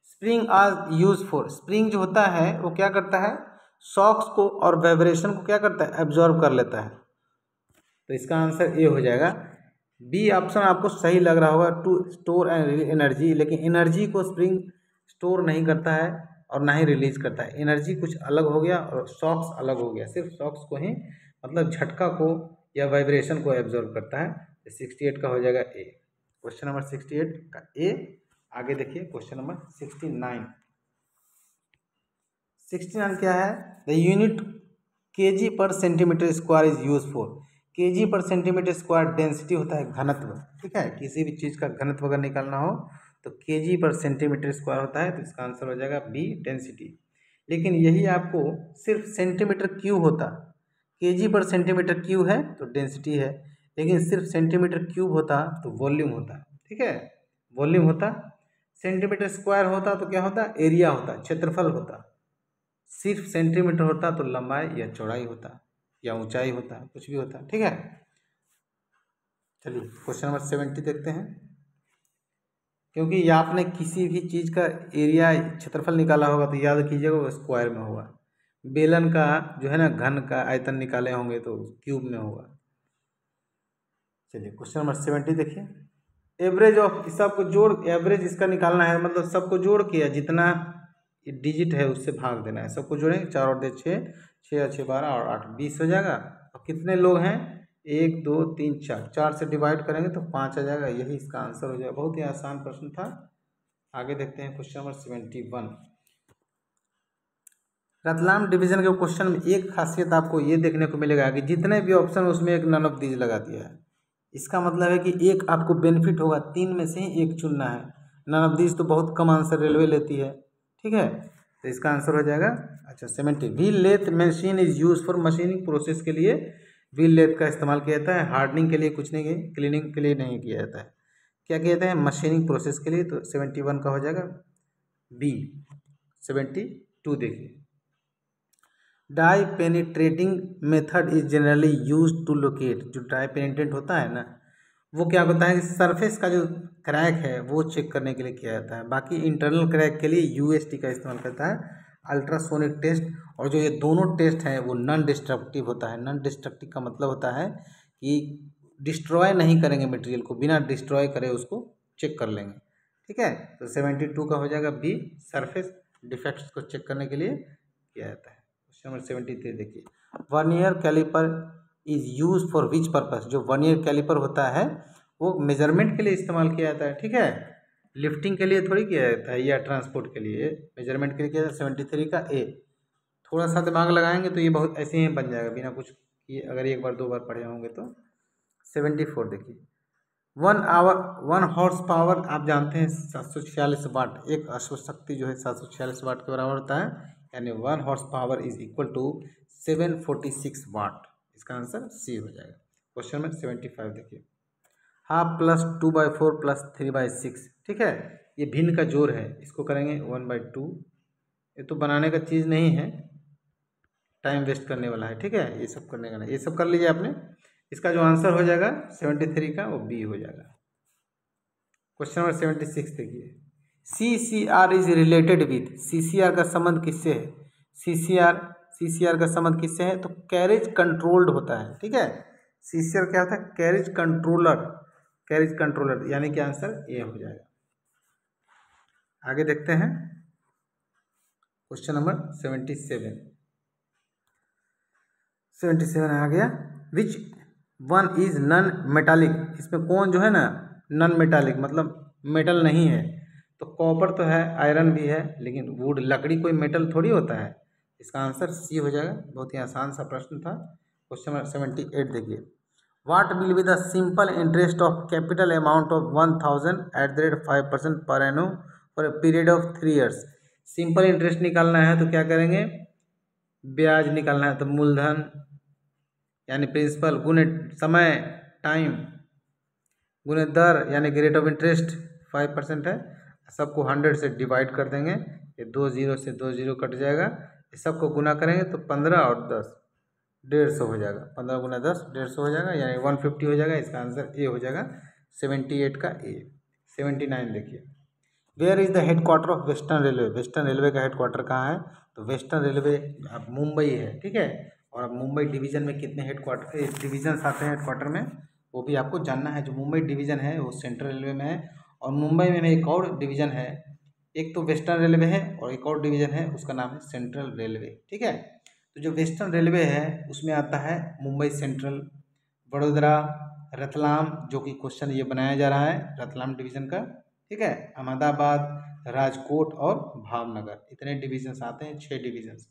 Spring are use for, spring जो होता है वो क्या करता है? शॉक्स को और वाइब्रेशन को क्या करता है? एब्जॉर्ब कर लेता है। तो इसका आंसर ए हो जाएगा। बी ऑप्शन आपको सही लग रहा होगा, टू स्टोर एनर्जी, लेकिन एनर्जी को स्प्रिंग स्टोर नहीं करता है और ना ही रिलीज करता है। एनर्जी कुछ अलग हो गया और शॉक्स अलग हो गया, सिर्फ शॉक्स को ही, मतलब झटका को या वाइब्रेशन को एब्जॉर्ब करता है। 68 का हो जाएगा ए। क्वेश्चन नंबर 68 का ए। आगे देखिए क्वेश्चन नंबर 69। 69 क्या है? द यूनिट केजी पर centimetre square is use for. KG पर सेंटीमीटर स्क्वायर डेंसिटी होता है घनत्व, ठीक है। किसी भी चीज़ का घनत्व अगर निकालना हो तो केजी पर सेंटीमीटर स्क्वायर होता है, तो इसका आंसर हो जाएगा बी, डेंसिटी। लेकिन यही आपको सिर्फ सेंटीमीटर क्यूब होता, केजी पर सेंटीमीटर क्यूब है तो डेंसिटी है, लेकिन सिर्फ सेंटीमीटर क्यूब होता तो वॉल्यूम होता, ठीक है, वॉल्यूम होता। सेंटीमीटर स्क्वायर होता तो क्या होता? एरिया होता, क्षेत्रफल होता। सिर्फ सेंटीमीटर होता तो लंबाई या चौड़ाई होता या ऊंचाई होता, कुछ भी होता, ठीक है। चलिए क्वेश्चन नंबर 70 देखते हैं। क्योंकि आपने किसी भी चीज़ का एरिया क्षेत्रफल निकाला होगा तो याद कीजिएगा वो स्क्वायर में होगा। बेलन का जो है ना घन का आयतन निकाले होंगे तो क्यूब में होगा। चलिए क्वेश्चन नंबर 70 देखिए। एवरेज ऑफ, सबको जोड़, एवरेज इसका निकालना है, मतलब सबको जोड़ के जितना डिजिट है उससे भाग देना है। सबको जोड़ेंगे, 4 और 2 6, 6 और 6 12 और 8 20 हो जाएगा। और कितने लोग हैं? 1 2 3 4, 4 से डिवाइड करेंगे तो 5 आ जाएगा। यही इसका आंसर हो जाएगा। बहुत ही आसान प्रश्न था। आगे देखते हैं क्वेश्चन नंबर 71। रतलाम डिवीजन के क्वेश्चन में एक खासियत आपको ये देखने को मिलेगा कि जितने भी ऑप्शन उसमें एक नन ऑफ दीज लगा दिया है। इसका मतलब है कि एक आपको बेनिफिट होगा, 3 में से ही एक चुनना है। नन ऑफ दीज तो बहुत कम आंसर रेलवे लेती है, ठीक है। तो इसका आंसर हो जाएगा अच्छा 70। Wheel lathe machine is use for machining process के लिए व्हील लेथ का इस्तेमाल किया जाता है। हार्डनिंग के लिए कुछ नहीं, क्लीनिंग के लिए नहीं किया जाता है। क्या किया जाता है? मशीनिंग प्रोसेस के लिए। तो 71 का हो जाएगा बी। 72 देखिए। Dye penetrating method is generally use to locate. जो डाई पेनिट्रेट होता है ना, वो क्या होता है कि सरफेस का जो क्रैक है वो चेक करने के लिए किया जाता है। बाकी इंटरनल क्रैक के लिए यूएसटी का इस्तेमाल करता है, अल्ट्रासोनिक टेस्ट। और जो ये दोनों टेस्ट हैं वो नॉन डिस्ट्रक्टिव होता है। नॉन डिस्ट्रक्टिव का मतलब होता है कि डिस्ट्रॉय नहीं करेंगे मटेरियल को, बिना डिस्ट्रॉय करे उसको चेक कर लेंगे। ठीक है, तो 72 का हो जाएगा बी, सरफेस डिफेक्ट्स को चेक करने के लिए किया जाता है। क्वेश्चन नंबर 73 देखिए, vernier caliper is use for which purpose. जो वर्नियर कैलिपर होता है वो मेजरमेंट के लिए इस्तेमाल किया जाता है। ठीक है, लिफ्टिंग के लिए थोड़ी किया जाता है या ट्रांसपोर्ट के लिए, मेजरमेंट के लिए किया जाता है। 73 का ए, थोड़ा सा दिमाग लगाएंगे तो ये बहुत ऐसे ही बन जाएगा बिना कुछ किए, अगर एक बार दो बार पढ़े होंगे तो। 74 देखिए, 1 हॉर्स पावर आप जानते हैं 746 वाट, एक अश्वशक्ति जो है 746 वाट के बराबर होता है, यानी 1 horsepower is equal to 746 watt. इसका आंसर सी हो जाएगा। क्वेश्चन नंबर 75 देखिए, हाफ प्लस 2/4 प्लस 3/6। ठीक है, ये भिन्न का जोड़ है, इसको करेंगे 1/2। ये तो बनाने का चीज़ नहीं है, टाइम वेस्ट करने वाला है। ठीक है, ये सब करने का नहीं, ये सब कर लीजिए आपने। इसका जो आंसर हो जाएगा 73 का वो बी हो जाएगा। क्वेश्चन नंबर 76 देखिए, CCR is related with, CCR का संबंध किससे है? CCR का संबंध किससे है? तो कैरेज कंट्रोल्ड होता है। ठीक है, CCR क्या होता है? कैरेज कंट्रोलर, कैरेज कंट्रोलर, यानी कि आंसर ए हो जाएगा। आगे देखते हैं क्वेश्चन नंबर 77 आ गया, which one is non metallic. इसमें कौन जो है ना नॉन मेटालिक मतलब मेटल नहीं है, तो कॉपर तो है, आयरन भी है, लेकिन वुड लकड़ी कोई मेटल थोड़ी होता है। इसका आंसर सी हो जाएगा। बहुत ही आसान सा प्रश्न था। क्वेश्चन नंबर 78 देखिए, what will be the simple interest of capital amount of 1000 @ 5% per annum for a period of 3 years। Simple interest निकालना है तो क्या करेंगे? ब्याज निकालना है तो मूलधन यानी प्रिंसिपल गुने समय टाइम गुने दर यानी रेट ऑफ इंटरेस्ट 5% है, सबको 100 से डिवाइड कर देंगे, ये 2 0 से 2 0 कट जाएगा, ये सबको गुना करेंगे तो 15 और 10 150 हो जाएगा, 15 गुना 10 150 हो जाएगा, यानी 150 हो जाएगा। इसका आंसर ए हो जाएगा 78 का ए। 79 देखिए, where is the headquarter of western railway. Western railway का हेडक्वार्टर कहाँ है? तो वेस्टर्न रेलवे अब मुंबई है। ठीक है, और अब मुंबई डिवीजन में कितने हेडक्वार्टर डिवीजन आते हैं हेडक्वार्टर में, वो भी आपको जानना है। जो मुंबई डिवीजन है वो सेंट्रल रेलवे में है, और मुंबई में एक और डिवीजन है, एक तो वेस्टर्न रेलवे है और एक और डिवीजन है, उसका नाम है सेंट्रल रेलवे। ठीक है, तो जो वेस्टर्न रेलवे है उसमें आता है मुंबई सेंट्रल, वडोदरा, रतलाम, जो कि क्वेश्चन ये बनाया जा रहा है रतलाम डिवीजन का। ठीक है, अहमदाबाद, राजकोट और भावनगर, इतने डिविजन्स आते हैं, 6 डिविजन्स।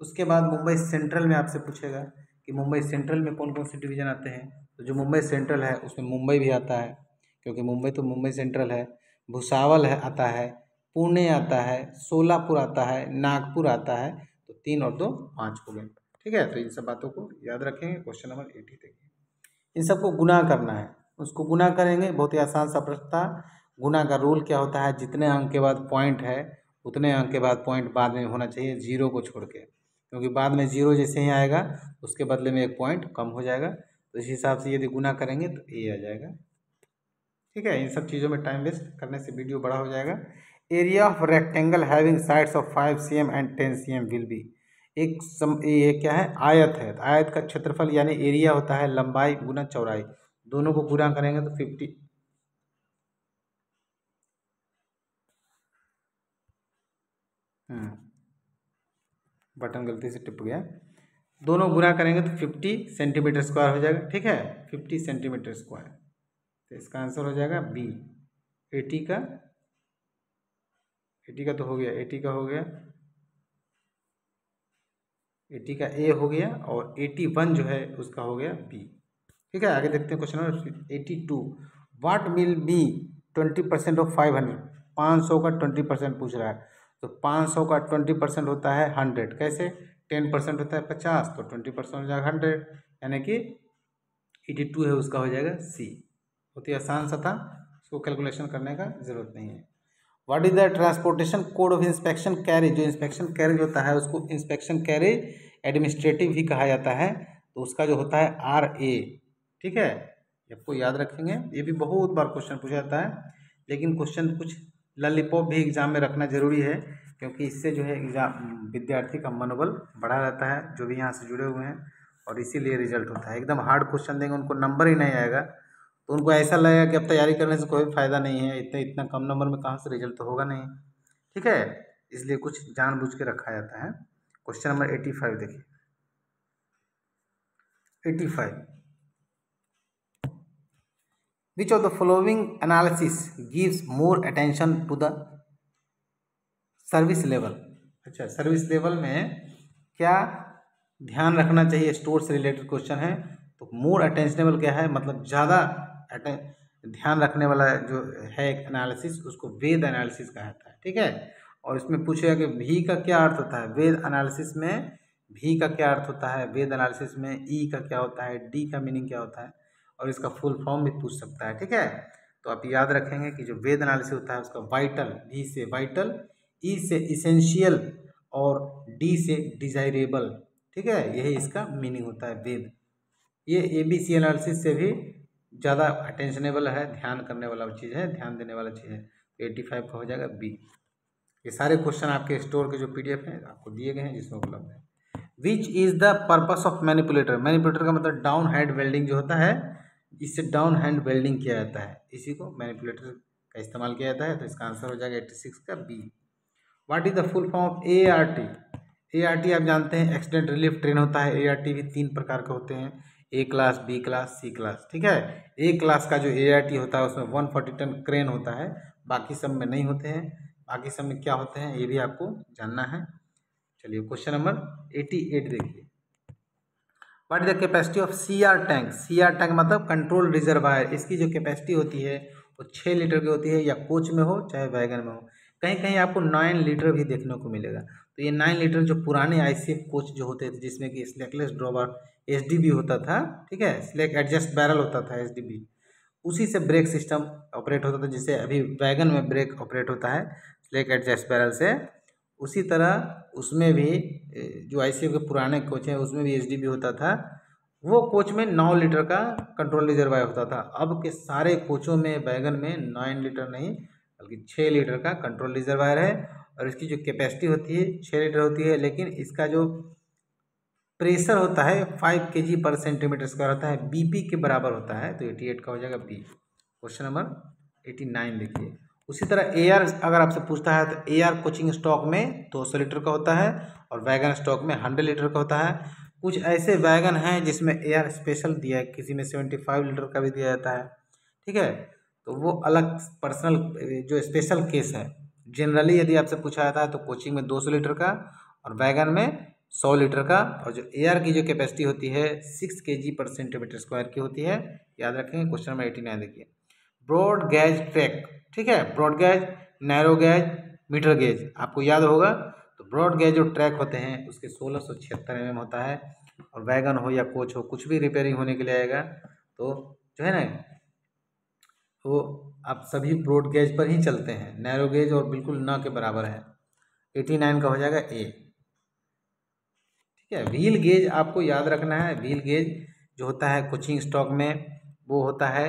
उसके बाद मुंबई सेंट्रल में आपसे पूछेगा कि मुंबई सेंट्रल में कौन कौन से डिवीजन आते हैं, तो जो मुंबई सेंट्रल है उसमें मुंबई भी आता है, क्योंकि मुंबई तो मुंबई सेंट्रल है। भुसावल है आता है, पुणे आता है, सोलापुर आता है, नागपुर आता है, तो 3 और 2 5 हो गए। ठीक है, तो इन सब बातों को याद रखेंगे। क्वेश्चन नंबर 80 देखिए, इन सबको गुना करना है, उसको गुना करेंगे, बहुत ही आसान सा प्रश्न था। गुना का रूल क्या होता है? जितने अंक के बाद पॉइंट है उतने अंक के बाद पॉइंट बाद में होना चाहिए, जीरो को छोड़ के, क्योंकि बाद में जीरो जैसे ही आएगा उसके बदले में एक पॉइंट कम हो जाएगा। तो इस हिसाब से यदि गुना करेंगे तो ए आ जाएगा। ठीक है, इन सब चीज़ों में टाइम वेस्ट करने से वीडियो बड़ा हो जाएगा। Area of rectangle having sides of 5 cm and 10 cm will be. ये क्या है? आयत है, तो आयत का क्षेत्रफल यानी एरिया होता है लंबाई गुना चौड़ाई, दोनों को गुना करेंगे तो 50। बटन गलती से टिप गया। दोनों गुना करेंगे तो 50 सेंटीमीटर स्क्वायर हो जाएगा। ठीक है, 50 सेंटीमीटर स्क्वायर, तो इसका आंसर हो जाएगा बी। 80 का तो हो गया, 80 का हो गया, 80 का ए हो गया, और 81 जो है उसका हो गया बी। ठीक है, आगे देखते हैं question number 82, what will be 20% of 500। 500 का 20% पूछ रहा है, तो 500 का 20% होता है 100। कैसे? 10% होता है 50, तो 20% हो जाएगा 100, यानी कि 82 है उसका हो जाएगा सी। बहुत ही आसान सा था, उसको कैलकुलेशन करने का जरूरत नहीं है। What is the transportation code of inspection carriage. जो इंस्पेक्शन कैरेज होता है उसको इंस्पेक्शन कैरेज एडमिनिस्ट्रेटिव भी कहा जाता है, तो उसका जो होता है RA। ठीक है, आपको याद रखेंगे, ये भी बहुत बार क्वेश्चन पूछा जाता है, लेकिन क्वेश्चन कुछ लॉलीपॉप भी एग्जाम में रखना जरूरी है, क्योंकि इससे जो है एग्जाम विद्यार्थी का मनोबल बढ़ा रहता है, जो भी यहाँ से जुड़े हुए हैं और इसीलिए रिजल्ट होता है। एकदम हार्ड क्वेश्चन देंगे उनको नंबर ही नहीं आएगा, तो उनको ऐसा लगेगा कि अब तैयारी करने से कोई फायदा नहीं है, इतना कम नंबर में कहाँ से रिजल्ट तो होगा नहीं। ठीक है, इसलिए कुछ जानबूझ के रखा जाता है। क्वेश्चन नंबर 85 देखिए। 85, which of the following analysis gives more attention to the service level. अच्छा, सर्विस लेवल में क्या ध्यान रखना चाहिए, स्टोर से रिलेटेड क्वेश्चन है। तो मोर अटेंशनेबल क्या है, मतलब ज़्यादा ध्यान रखने वाला जो है एक एनालिसिस, उसको वेद एनालिसिस कहा जाता है। ठीक है, और इसमें पूछेगा कि भी का क्या अर्थ होता है वेद एनालिसिस में, भी का क्या अर्थ होता है वेद एनालिसिस में, ई का क्या होता है, डी का मीनिंग क्या होता है, और इसका फुल फॉर्म भी पूछ सकता है। ठीक है, तो आप याद रखेंगे कि जो वेद एनालिसिस होता है उसका वाइटल, वी से वाइटल, ई से इसेंशियल और डी से डिजायरेबल। ठीक है, यही इसका मीनिंग होता है वेद। ये ABC एनालिसिस से भी ज़्यादा अटेंशनेबल है, ध्यान करने वाला चीज़ है, ध्यान देने वाला चीज़ है। 85 का हो जाएगा बी। ये सारे क्वेश्चन आपके स्टोर के जो PDF हैं आपको दिए गए हैं, जिसमें उपलब्ध है। Which is the purpose of manipulator. Manipulator का मतलब डाउन हैंड वेल्डिंग जो होता है, इससे डाउन हैंड वेल्डिंग किया जाता है, इसी को मैनिपुलेटर का इस्तेमाल किया जाता है। तो इसका आंसर हो जाएगा 86 का B. What is the full form of ART। ART आप जानते हैं एक्सीडेंट रिलीफ ट्रेन होता है। ART भी 3 प्रकार के होते हैं, A class, B class, C class. ठीक है, A क्लास का जो ART होता है उसमें 140 टन क्रेन होता है, बाकी सब में नहीं होते हैं। बाकी सब में क्या होते हैं ये भी आपको जानना है। चलिए क्वेश्चन नंबर 88 देखिए। What is the capacity of CR tank. CR tank मतलब कंट्रोल रिजर्वायर। इसकी जो कैपेसिटी होती है वो 6 लीटर की होती है, या कोच में हो चाहे वैगन में हो। कहीं कहीं आपको 9 लीटर भी देखने को मिलेगा। तो ये 9 लीटर जो पुराने ICF कोच जो होते थे, जिसमें कि स्लैकलेस ड्रॉवर SDB होता था, ठीक है, स्लैक एडजस्ट बैरल होता था SDB, उसी से ब्रेक सिस्टम ऑपरेट होता था। जैसे अभी वैगन में ब्रेक ऑपरेट होता है स्लैक एडजस्ट बैरल से, उसी तरह उसमें भी जो ICF के पुराने कोच हैं उसमें भी SDB होता था। वो कोच में 9 लीटर का कंट्रोल रिजर्वायर होता था। अब के सारे कोचों में वैगन में 9 लीटर नहीं बल्कि 6 लीटर का कंट्रोल रिजर्वायर है, और इसकी जो कैपेसिटी होती है 6 लीटर होती है, लेकिन इसका जो प्रेशर होता है 5 kg पर सेंटीमीटर स्क्वायर होता है, BP के बराबर होता है। तो 88 का हो जाएगा बी। क्वेश्चन नंबर 89 देखिए। उसी तरह AR अगर आपसे पूछता है तो AR कोचिंग स्टॉक में 200 लीटर का होता है, और वैगन स्टॉक में 100 लीटर का होता है। कुछ ऐसे वैगन हैं जिसमें AR स्पेशल दिया है, किसी में 75 लीटर का भी दिया जाता है। ठीक है, तो वो अलग पर्सनल जो स्पेशल केस है। जनरली यदि आपसे पूछा जाता है तो कोचिंग में 200 लीटर का और वैगन में 100 लीटर का, और जो AR की जो कैपेसिटी होती है 6 kg पर सेंटीमीटर स्क्वायर की होती है। याद रखेंगे। क्वेश्चन नंबर 89 देखिए। Broad gauge track. ठीक है, broad gauge, narrow gauge, metre gauge आपको याद होगा। तो ब्रॉड गेज जो ट्रैक होते हैं उसके 1676 mm होता है, और वैगन हो या कोच हो कुछ भी रिपेयरिंग होने के लिए आएगा तो जो है ना वो आप सभी ब्रॉड गेज पर ही चलते हैं, नैरो गेज और बिल्कुल ना के बराबर है। 89 का हो जाएगा ए। ठीक है, व्हील गेज आपको याद रखना है। व्हील गेज जो होता है कोचिंग स्टॉक में वो होता है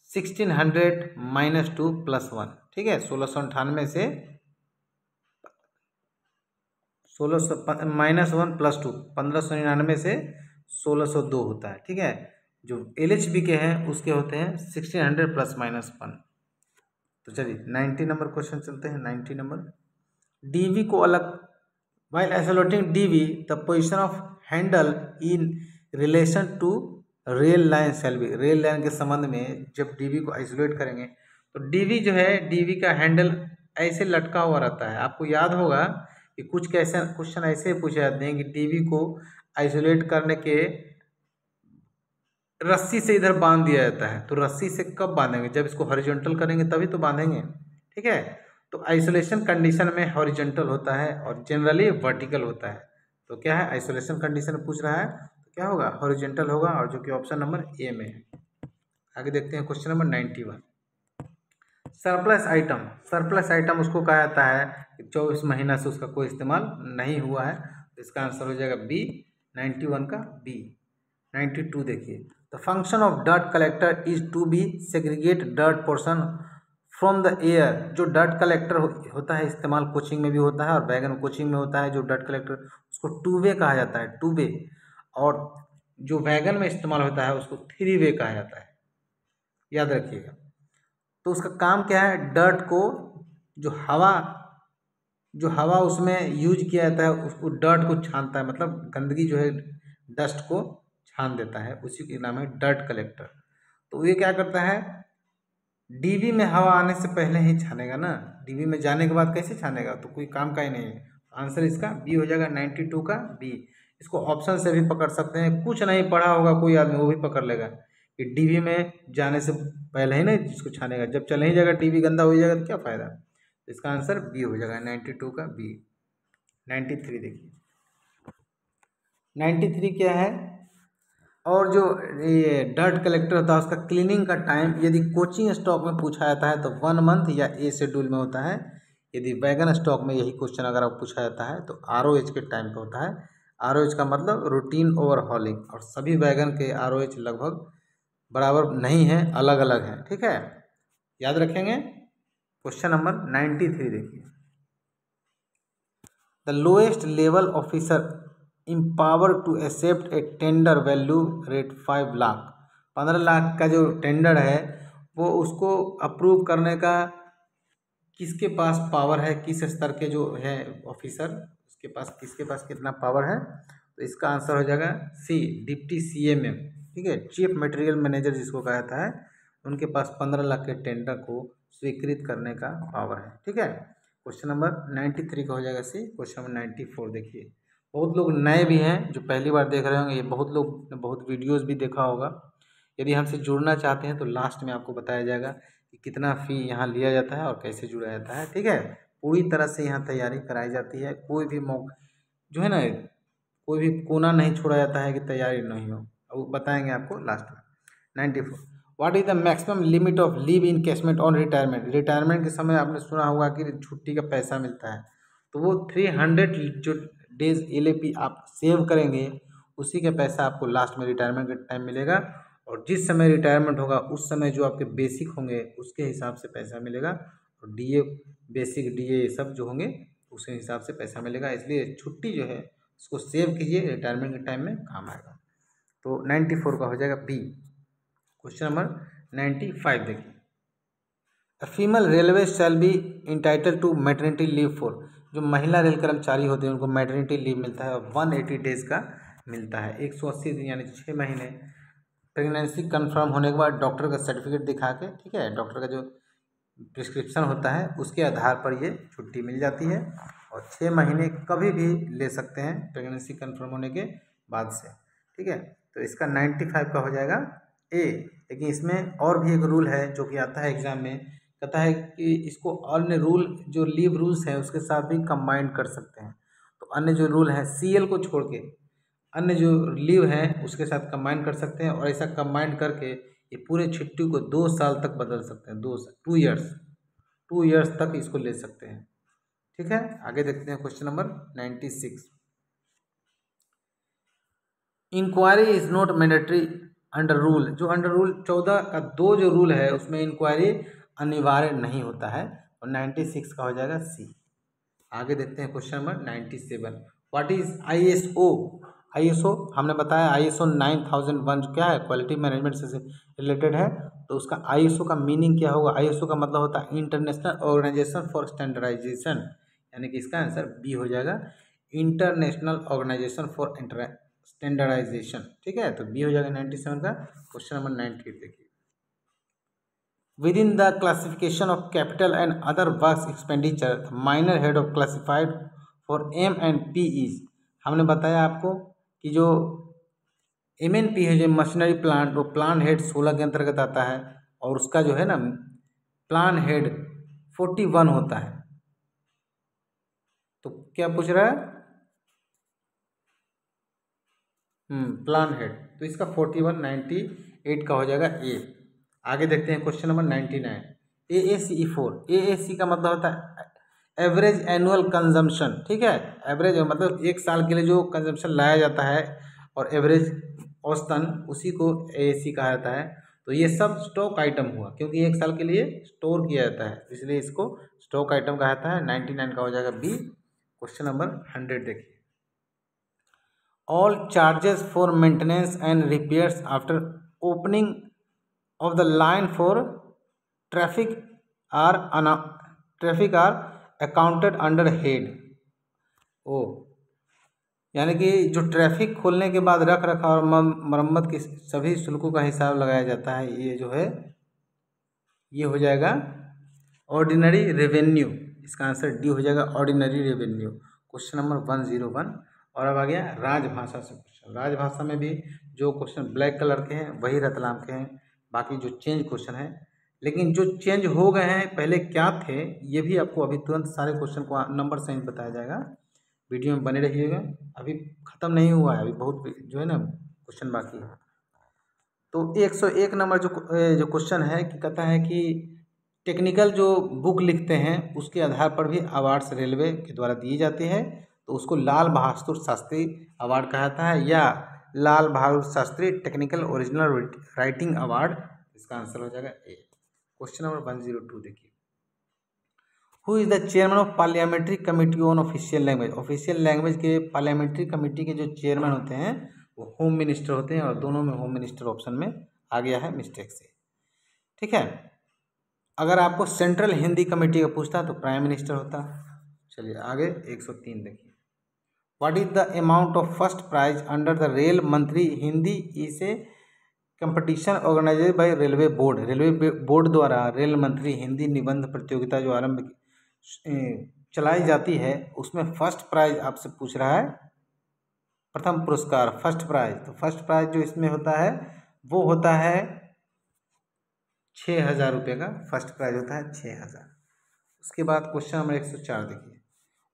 1600 -2 +1। ठीक है, 1698 से 1600 -1 +2 1599 से 1602 होता है। ठीक है, जो LHB के हैं उसके होते हैं 1600 ±1। तो चलिए 90 नंबर क्वेश्चन चलते हैं। 90 नंबर, DV को अलग, while isolating DV the position of handle in relation to rail line shall be। Rail line के संबंध में जब DV को आइसोलेट करेंगे तो DV जो है, DV का हैंडल ऐसे लटका हुआ रहता है। आपको याद होगा कि कुछ कैसे क्वेश्चन ऐसे पूछे जाते हैं कि DV को आइसोलेट करने के रस्सी से इधर बांध दिया जाता है। तो रस्सी से कब बांधेंगे, जब इसको हॉरिजॉन्टल करेंगे तभी तो बांधेंगे। ठीक है, तो आइसोलेशन कंडीशन में हॉरिजॉन्टल होता है और जनरली वर्टिकल होता है। तो क्या है, आइसोलेशन कंडीशन पूछ रहा है तो क्या होगा, हॉरिजॉन्टल होगा, और जो कि ऑप्शन नंबर ए में है। आगे देखते हैं question number 91। Surplus item. Surplus item उसको कहा जाता है कि 24 महीना से उसका कोई इस्तेमाल नहीं हुआ है। तो इसका आंसर हो जाएगा बी, 91 का बी। 92 देखिए। The function of dirt collector is to be segregate dirt portion from the air. जो डर्ट कलेक्टर होता है इस्तेमाल कोचिंग में भी होता है और वैगन कोचिंग में होता है। जो डर्ट कलेक्टर उसको टू वे कहा जाता है, टू वे। और जो वैगन में इस्तेमाल होता है उसको थ्री वे कहा जाता है, याद रखिएगा। तो उसका काम क्या है, डर्ट को जो हवा उसमें यूज किया जाता है उसको डर्ट को छानता है, मतलब गंदगी जो है डस्ट को छान देता है, उसी के नाम है डर्ट कलेक्टर। तो ये क्या करता है, डीबी में हवा आने से पहले ही छानेगा ना, डीबी में जाने के बाद कैसे छानेगा, तो कोई काम का ही नहीं है। आंसर इसका बी हो जाएगा, 92 का बी। इसको ऑप्शन से भी पकड़ सकते हैं, कुछ नहीं पढ़ा होगा कोई आदमी वो भी पकड़ लेगा कि डीबी में जाने से पहले ही ना जिसको छानेगा, जब चले ही जाएगा डीबी गंदा हो जाएगा तो क्या फ़ायदा। तो इसका आंसर बी हो जाएगा, 92 का बी। 93 देखिए, 93 क्या है, और जो ये डर्ट कलेक्टर होता है उसका क्लीनिंग का टाइम यदि कोचिंग स्टॉक में पूछा जाता है तो 1 मंथ या ए शेड्यूल में होता है। यदि वैगन स्टॉक में यही क्वेश्चन अगर आप पूछा जाता है तो ROH के टाइम पे होता है। ROH का मतलब रूटीन ओवरहॉलिंग, और सभी वैगन के ROH लगभग बराबर नहीं है, अलग अलग हैं, ठीक है, याद रखेंगे। क्वेश्चन नंबर 93 देखिए, the lowest level officer empowered to accept a tender value rate 5 lakh, 15 lakh का जो टेंडर है वो उसको अप्रूव करने का किसके पास पावर है, किस स्तर के जो है ऑफिसर उसके पास, किसके पास कितना पावर है। तो इसका आंसर हो जाएगा सी, डिप्टी CMM, ठीक है, चीफ मटेरियल मैनेजर जिसको कहा जाता है, उनके पास 15 लाख के टेंडर को स्वीकृत करने का पावर है, ठीक है। क्वेश्चन नंबर 93 का हो जाएगा सी। क्वेश्चन नंबर 94 देखिए, बहुत लोग नए भी हैं जो पहली बार देख रहे होंगे, ये बहुत लोग बहुत वीडियोस भी देखा होगा। यदि हमसे जुड़ना चाहते हैं तो लास्ट में आपको बताया जाएगा कि कितना फ़ी यहाँ लिया जाता है और कैसे जुड़ा जाता है, ठीक है। पूरी तरह से यहाँ तैयारी कराई जाती है, कोई भी जो है ना, कोई भी कोना नहीं छोड़ा जाता है कि तैयारी नहीं हो, वो बताएंगे आपको लास्ट में। 94, what is the maximum limit of leave encashment on retirement. Retirement के समय आपने सुना होगा कि छुट्टी का पैसा मिलता है, तो वो 300 जो डेज LAP आप सेव करेंगे उसी का पैसा आपको लास्ट में रिटायरमेंट के टाइम मिलेगा, और जिस समय रिटायरमेंट होगा उस समय जो आपके बेसिक होंगे उसके हिसाब से पैसा मिलेगा, और DA बेसिक DA ये सब जो होंगे उसी हिसाब से पैसा मिलेगा। इसलिए छुट्टी जो है उसको सेव कीजिए, रिटायरमेंट के टाइम में काम आएगा। तो 94 का हो जाएगा बी। क्वेश्चन नंबर 95 देखिए, a female railway shall be entitle to maternity leave for, जो महिला रेल कर्मचारी होते हैं उनको मैटरनिटी लीव मिलता है, 180 डेज का मिलता है, 180 दिन यानी 6 महीने प्रेगनेंसी कंफर्म होने के बाद डॉक्टर का सर्टिफिकेट दिखा के, ठीक है, डॉक्टर का जो प्रिस्क्रिप्शन होता है उसके आधार पर ये छुट्टी मिल जाती है, और 6 महीने कभी भी ले सकते हैं प्रेगनेंसी कंफर्म होने के बाद से, ठीक है। तो इसका 95 का हो जाएगा ए। लेकिन इसमें और भी एक रूल है जो कि आता है एग्जाम में, कहता है कि इसको अन्य रूल जो लीव रूल्स हैं उसके साथ भी कंबाइन कर सकते हैं। तो अन्य जो रूल है CL को छोड़ के अन्य जो लीव हैं उसके साथ कंबाइन कर सकते हैं, और ऐसा कंबाइन करके ये पूरे छुट्टी को 2 साल तक बदल सकते हैं, 2 ईयर्स तक इसको ले सकते हैं, ठीक है। आगे देखते हैं question number 96, inquiry is not mandatory under rule, जो अंडर रूल 14 का 2 जो रूल है उसमें इंक्वायरी अनिवार्य नहीं होता है, और 96 का हो जाएगा सी। आगे देखते हैं question number 97, what is ISO हमने बताया ISO 9001 जो क्या है, क्वालिटी मैनेजमेंट से रिलेटेड है। तो उसका ISO का मीनिंग क्या होगा, ISO का मतलब होता है इंटरनेशनल ऑर्गेनाइजेशन फॉर स्टैंडर्डाइजेशन, यानी कि इसका आंसर बी हो जाएगा, इंटरनेशनल ऑर्गेनाइजेशन फॉर स्टैंडर्डाइजेशन, ठीक है। तो बी हो जाएगा 97 का। क्वेश्चन नंबर 98 देखिए, within the classification of capital and other works expenditure the minor head of classified for M&P is, हमने बताया आपको कि जो MNP है जो मशीनरी प्लांट, वो प्लान हेड 16 के अंतर्गत आता है, और उसका जो है ना प्लान हेड 41 होता है। तो क्या पूछ रहा है, प्लान हेड, तो इसका 41 98 का हो जाएगा ए। आगे देखते हैं क्वेश्चन नंबर 99, AACE4, AAC का मतलब होता है एवरेज एनुअल कंजम्पशन, ठीक है, एवरेज मतलब एक साल के लिए जो कंजम्पशन लाया जाता है और एवरेज औसतन उसी को AAC कहा जाता है। तो ये सब स्टॉक आइटम हुआ क्योंकि एक साल के लिए स्टोर किया जाता है, इसलिए इसको स्टॉक आइटम कहा जाता है। 99 का हो जाएगा बी। क्वेश्चन नंबर 100 देखिए, all charges for maintenance and repairs after opening of the line for traffic are accounted under head. ओ यानी कि जो ट्रैफिक खोलने के बाद रख रखाव और मरम्मत की सभी शुल्कों का हिसाब लगाया जाता है, ये जो है ये हो जाएगा ऑर्डिनरी रेवेन्यू। इसका आंसर डी हो जाएगा, ऑर्डिनरी रेवेन्यू। Question number 101। और अब आ गया राजभाषा से क्वेश्चन। राजभाषा में भी जो क्वेश्चन ब्लैक कलर के हैं वही रतलाम के हैं, बाकी जो चेंज क्वेश्चन है, लेकिन जो चेंज हो गए हैं पहले क्या थे ये भी आपको अभी तुरंत सारे क्वेश्चन को नंबर सहित बताया जाएगा। वीडियो में बने रहिएगा, अभी ख़त्म नहीं हुआ है, अभी बहुत जो है ना क्वेश्चन बाकी है। तो 101 नंबर जो क्वेश्चन है कि कहता है कि टेक्निकल जो बुक लिखते हैं उसके आधार पर भी अवार्ड्स रेलवे के द्वारा दिए जाते हैं, तो उसको लाल बहादुर शास्त्री अवार्ड कहा जाता है या Lal Bahadur Shastri technical original writing award. इसका आंसर हो जाएगा ए। क्वेश्चन नंबर 102 देखिए, who is the chairman of parliamentary committee on official language. Official language के पार्लियामेंट्री कमेटी के जो चेयरमैन होते हैं वो होम मिनिस्टर होते हैं, और दोनों में होम मिनिस्टर ऑप्शन में आ गया है मिस्टेक से, ठीक है। अगर आपको सेंट्रल हिंदी कमेटी का पूछता तो प्राइम मिनिस्टर होता। चलिए आगे 103 देखिए, what is the amount of first prize under the rail मंत्री Hindi is a competition organised by railway board. Railway board द्वारा रेल मंत्री हिंदी निबंध प्रतियोगिता जो आरंभ चलाई जाती है उसमें फर्स्ट प्राइज आपसे पूछ रहा है, प्रथम पुरस्कार फर्स्ट प्राइज। तो फर्स्ट प्राइज जो इसमें होता है वो होता है 6,000 रुपये का फर्स्ट प्राइज होता है 6,000। उसके बाद क्वेश्चन नंबर 104 देखिए,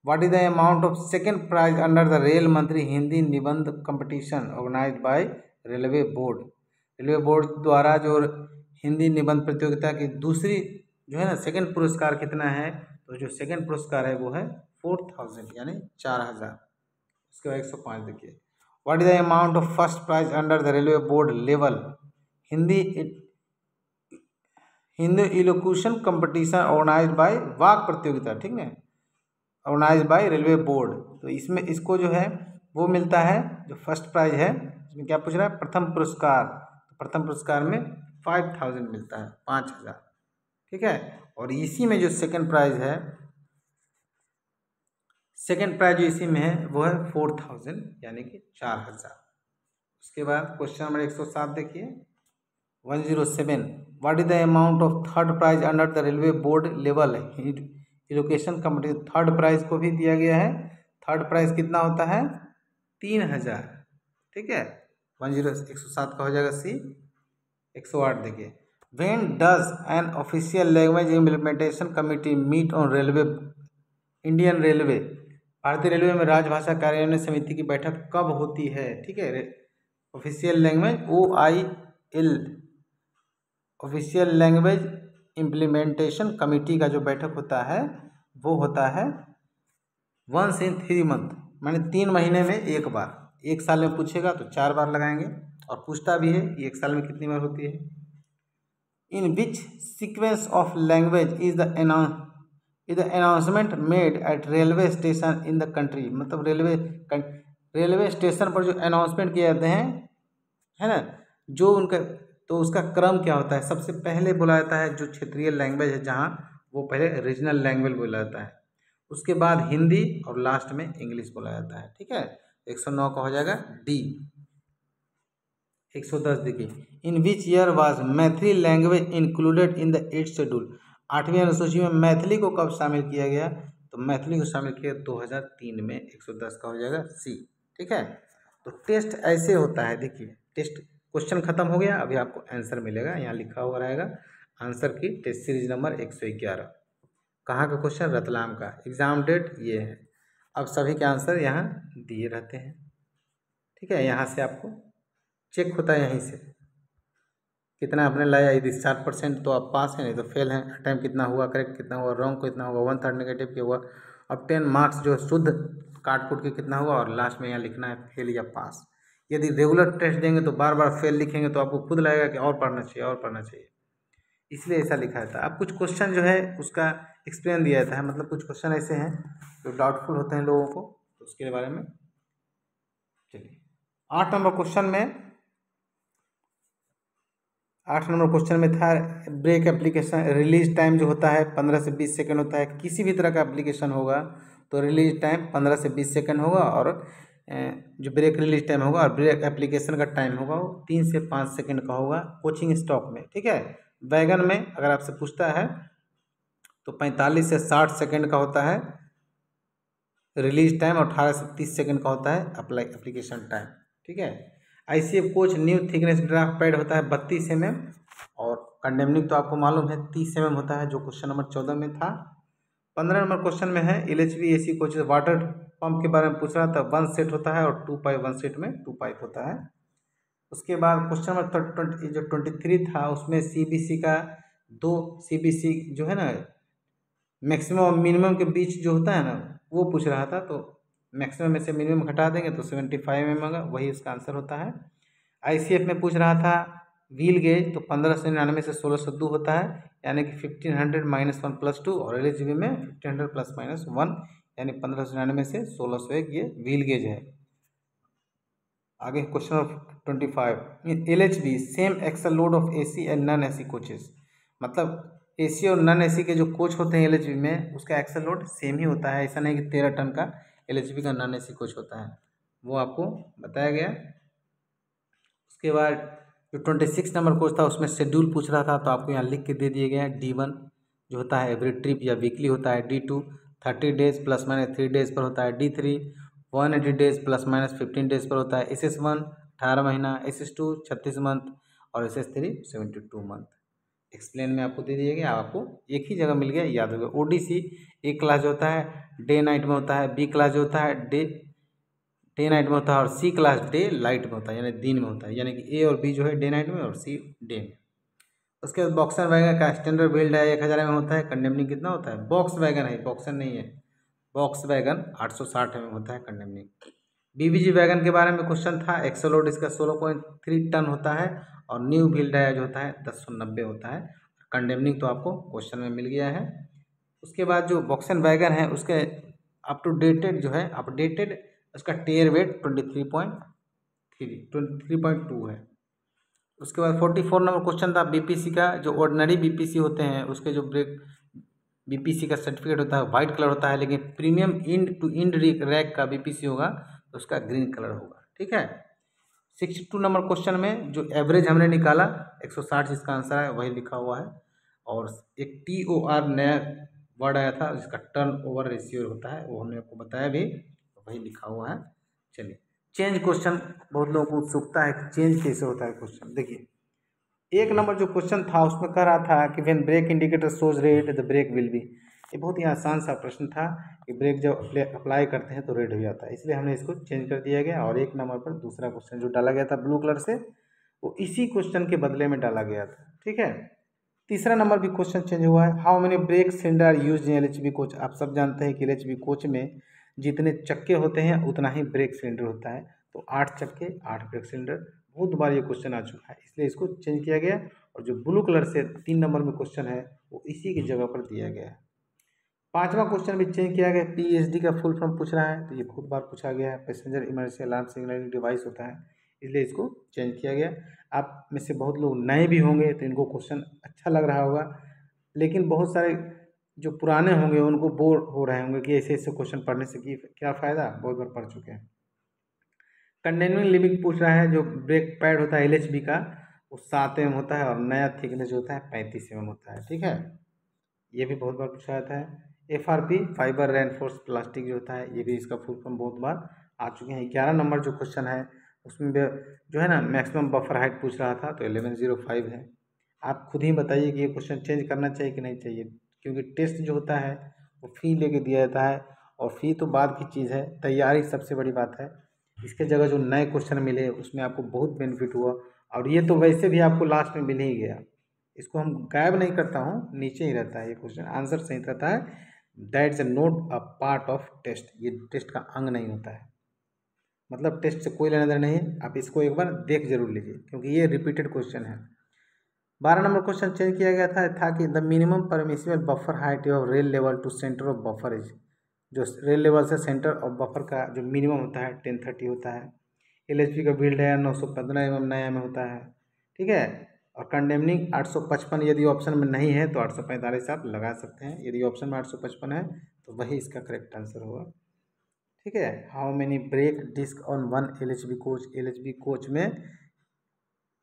what is the amount of second prize under the rail मंत्री हिंदी निबंध competition organised by railway board. Railway board द्वारा जो हिंदी निबंध प्रतियोगिता की दूसरी जो है ना सेकेंड पुरस्कार कितना है, तो जो सेकेंड पुरस्कार है वो है 4,000 यानी 4,000। उसके बाद 105 देखिए, what is the amount of first prize under the railway board level Hindi elocution competition organised by वाक प्रतियोगिता, ठीक है, ऑर्गेनाइज्ड बाय रेलवे बोर्ड। तो इसमें इसको जो है वो मिलता है जो फर्स्ट प्राइज है, इसमें क्या पूछ रहा है प्रथम पुरस्कार, तो प्रथम पुरस्कार में 5,000 मिलता है 5,000, ठीक है। और इसी में जो सेकंड प्राइज है, सेकंड प्राइज जो इसी में है वो है 4,000 यानी कि 4,000। उसके बाद क्वेश्चन नंबर 107 देखिए, 107, what is the amount of third prize under the railway board level elocution competition. Third prize को भी दिया गया है, थर्ड प्राइज कितना होता है 3,000, ठीक है। 107 का हो जाएगा सी। 108 देखिए, when does an official language implementation committee meet on railway Indian railway. भारतीय रेलवे में राजभाषा कार्यान्वयन समिति की बैठक कब होती है, ठीक है। Official language OIL official language implementation committee का जो बैठक होता है वो होता है 1 in 3 month, माने 3 महीने में एक बार। एक साल में पूछेगा तो 4 बार लगाएंगे, और पूछता भी है कि एक साल में कितनी बार होती है। In which sequence of language is the announcement made at railway station in the country. मतलब रेलवे स्टेशन पर जो अनाउंसमेंट किए जाते हैं है ना, जो उनका, तो उसका क्रम क्या होता है। सबसे पहले बोला जाता है जो क्षेत्रीय लैंग्वेज है जहाँ, वो पहले रीजनल लैंग्वेज बोला जाता है, उसके बाद हिंदी, और लास्ट में इंग्लिश बोला जाता है, ठीक है। 109 का हो जाएगा डी। 110 देखिए, in which year was Maithili language included in the 8th schedule. 8वीं अनुसूची में मैथिली को कब शामिल किया गया, तो मैथिली को शामिल किया 2003 में। 110 का हो जाएगा सी, ठीक है। तो टेस्ट ऐसे होता है, देखिए टेस्ट क्वेश्चन खत्म हो गया, अभी आपको आंसर मिलेगा, यहाँ लिखा हुआ रहेगा आंसर की टेस्ट सीरीज नंबर 111। कहाँ का क्वेश्चन, रतलाम का। एग्जाम डेट ये है, अब सभी के आंसर यहाँ दिए रहते हैं, ठीक है। यहाँ से आपको चेक होता है, यहीं से कितना आपने लाया, यदि 7% तो आप पास हैं, नहीं तो फेल हैं। टाइम कितना हुआ, करेक्ट कितना हुआ, रॉन्ग कितना हुआ, 1/3 नेगेटिव क्या हुआ। अब 10 मार्क्स जो शुद्ध काट कूट के कितना हुआ, और लास्ट में यहाँ लिखना है फेल या पास। यदि रेगुलर टेस्ट देंगे तो बार बार फेल लिखेंगे तो आपको खुद लगेगा कि और पढ़ना चाहिए और पढ़ना चाहिए, इसलिए ऐसा लिखा जाता है। अब कुछ क्वेश्चन जो है उसका एक्सप्लेन दिया जाता है, मतलब कुछ क्वेश्चन ऐसे हैं जो डाउटफुल होते हैं लोगों को, तो उसके बारे में चलिए 8 नंबर क्वेश्चन में था ब्रेक एप्लीकेशन रिलीज टाइम जो होता है 15 से 20 सेकंड होता है। किसी भी तरह का एप्लीकेशन होगा तो रिलीज टाइम 15 से 20 सेकंड होगा, और जो ब्रेक रिलीज टाइम होगा और ब्रेक एप्लीकेशन का टाइम होगा वो 3 से 5 सेकंड का होगा कोचिंग स्टॉक में। ठीक है, वैगन में अगर आपसे पूछता है तो 45 से 60 सेकंड का होता है रिलीज टाइम, और 18 से 30 सेकंड का होता है एप्लीकेशन टाइम। ठीक है, ICF coach new thickness draft pad होता है 32 mm, और कंडेमनिंग तो आपको मालूम है 30 mm होता है, जो क्वेश्चन नंबर 14 में था। 15 नंबर क्वेश्चन में है LHV AC coach water pump के बारे में पूछ रहा था। 1 सेट होता है और 2 पाइप, 1 सेट में 2 पाइप होता है। उसके बाद क्वेश्चन नंबर जो 23 था उसमें CBC का 2 CBC जो है ना मैक्सिमम और मिनिमम के बीच जो होता है ना वो पूछ रहा था, तो मैक्सिमम में से मिनिमम घटा देंगे तो 75 mm होगा, वही इसका आंसर होता है। ICF में पूछ रहा था व्हील गेज, तो 1599 से 1602 होता है, यानी कि 1500 -1 + 2, और LHV में 1500 ± 1, यानी 1599 से 1601 ये व्हील गेज है। आगे question number 25 in LHV same axle load of AC and non AC coaches, मतलब AC और नॉन AC के जो कोच होते हैं LHV में उसका एक्सल लोड सेम ही होता है। ऐसा नहीं कि 13 टन का LHV का नॉन AC कोच होता है, वो आपको बताया गया। उसके बाद जो 26 नंबर कोच था उसमें शेड्यूल पूछ रहा था, तो आपको यहाँ लिख के दे दिए गए हैं। D1 जो होता है एवरी ट्रिप या वीकली होता है। D2 30 डेज ±3 डेज पर होता है। D3 180 डेज ±15 डेज पर होता है। SS1 18 महीना, SS2 36 मंथ, और SS3 72 मंथ। एक्सप्लेन में आपको दे दिया गया, आपको एक ही जगह मिल गया, याद होगा। ODC एक क्लास जो होता है डे नाइट में होता है। B क्लास जो होता है डे नाइट में होता है, और C क्लास डे लाइट में होता है, यानी दिन में होता है, यानी कि A और B जो है डे नाइट में और C डे में। उसके बाद बॉक्सर वैगन का स्टैंडर्ड बिल्ड है 1000 में होता है। कंडेमनिंग कितना होता है? बॉक्स वैगन है, बॉक्सर नहीं है। बॉक्स वैगन 860 में होता है कंडेमनिंग। BBG वैगन के बारे में क्वेश्चन था। एक्सल लोड इसका 16.3 टन होता है, और न्यू व्हील डाया जो होता है 1090 होता है। कंडेमनिंग तो आपको क्वेश्चन में मिल गया है। उसके बाद जो बॉक्सन वैगन है उसके अपडेटेड उसका टेयर वेट 23.2 है। उसके बाद 44 नंबर क्वेश्चन था BPC का। जो ऑर्डिनरी BPC होते हैं उसके जो ब्रेक BPC का सर्टिफिकेट होता है वाइट कलर होता है, लेकिन premium end to end rake का BPC होगा तो उसका ग्रीन कलर होगा। ठीक है, 62 नंबर क्वेश्चन में जो एवरेज हमने निकाला 160 जिसका आंसर है वही लिखा हुआ है, और एक TOR नया वर्ड आया था जिसका टर्न ओवर रेशियो होता है, वो हमने आपको बताया भी, वही लिखा हुआ है। चलिए चेंज क्वेश्चन, बहुत लोगों को उत्सुकता है कि चेंज कैसे होता है क्वेश्चन। देखिए 1 नंबर जो क्वेश्चन था उसमें कह रहा था कि when brake indicator shows red the brake will be. ये बहुत ही आसान सा प्रश्न था कि ब्रेक जब अप्लाई करते हैं तो रेड हो जाता है, इसलिए हमने इसको चेंज कर दिया गया। और 1 नंबर पर दूसरा क्वेश्चन जो डाला गया था ब्लू कलर से वो इसी क्वेश्चन के बदले में डाला गया था। ठीक है, तीसरा नंबर भी क्वेश्चन चेंज हुआ है। How many brake cylinder are use in LHV coach. आप सब जानते हैं कि LHV कोच में जितने चक्के होते हैं उतना ही ब्रेक सिलेंडर होता है, तो 8 चक्के 8 ब्रेक सिलेंडर। बहुत बार ये क्वेश्चन आ चुका है, इसलिए इसको चेंज किया गया, और जो ब्लू कलर से 3 नंबर में क्वेश्चन है वो इसी की जगह पर दिया गया है। 5वां क्वेश्चन भी चेंज किया गया। PSD का फुल फॉर्म पूछ रहा है, तो ये बहुत बार पूछा गया है। Passenger emergency alarm signalling device होता है, इसलिए इसको चेंज किया गया। आप में से बहुत लोग नए भी होंगे तो इनको क्वेश्चन अच्छा लग रहा होगा, लेकिन बहुत सारे जो पुराने होंगे उनको बोर हो रहे होंगे कि ऐसे ऐसे क्वेश्चन पढ़ने से कि क्या फ़ायदा, बहुत बार पढ़ चुके हैं। कंडेनसिंग लिमिट पूछ रहा है। जो ब्रेक पैड होता है LHV का वो 7 mm होता है, और नया थिकनेस जो होता है 35 mm होता है। ठीक है, ये भी बहुत बार पूछा जाता है। FRP फाइबर रेनफोर्स प्लास्टिक जो होता है, ये भी इसका फुल फॉर्म बहुत बार आ चुके हैं। 11 नंबर जो क्वेश्चन है उसमें जो है ना मैक्सिमम बफर हाइट पूछ रहा था, तो 1105 है। आप खुद ही बताइए कि ये क्वेश्चन चेंज करना चाहिए कि नहीं चाहिए, क्योंकि टेस्ट जो होता है वो फ़ी लेके दिया जाता है, और फ़ी तो बाद की चीज़ है, तैयारी सबसे बड़ी बात है। इसके जगह जो नए क्वेश्चन मिले उसमें आपको बहुत बेनिफिट हुआ, और ये तो वैसे भी आपको लास्ट में मिल ही गया। इसको हम गायब नहीं करता हूँ, नीचे ही रहता है ये क्वेश्चन, आंसर सही रहता है। That is not a part of test, ये टेस्ट का अंग नहीं होता है, मतलब टेस्ट से कोई लेना देना नहीं है। आप इसको एक बार देख जरूर लीजिए, क्योंकि ये रिपीटेड क्वेश्चन है। 12 नंबर क्वेश्चन चेंज किया गया था कि the minimum permissible buffer height of rail level to centre of buffer is. जो रेल लेवल से सेंटर ऑफ बफर का जो मिनिमम होता है 1030 होता है। LHP का बिल्ड है 915 mm नया में होता है, ठीक है। और कंडेमनिंग 855, यदि ऑप्शन में नहीं है तो 845 आप लगा सकते हैं, यदि ऑप्शन में 855 है तो वही इसका करेक्ट आंसर होगा, ठीक है। How many brake disc on one LHP coach, LHP coach में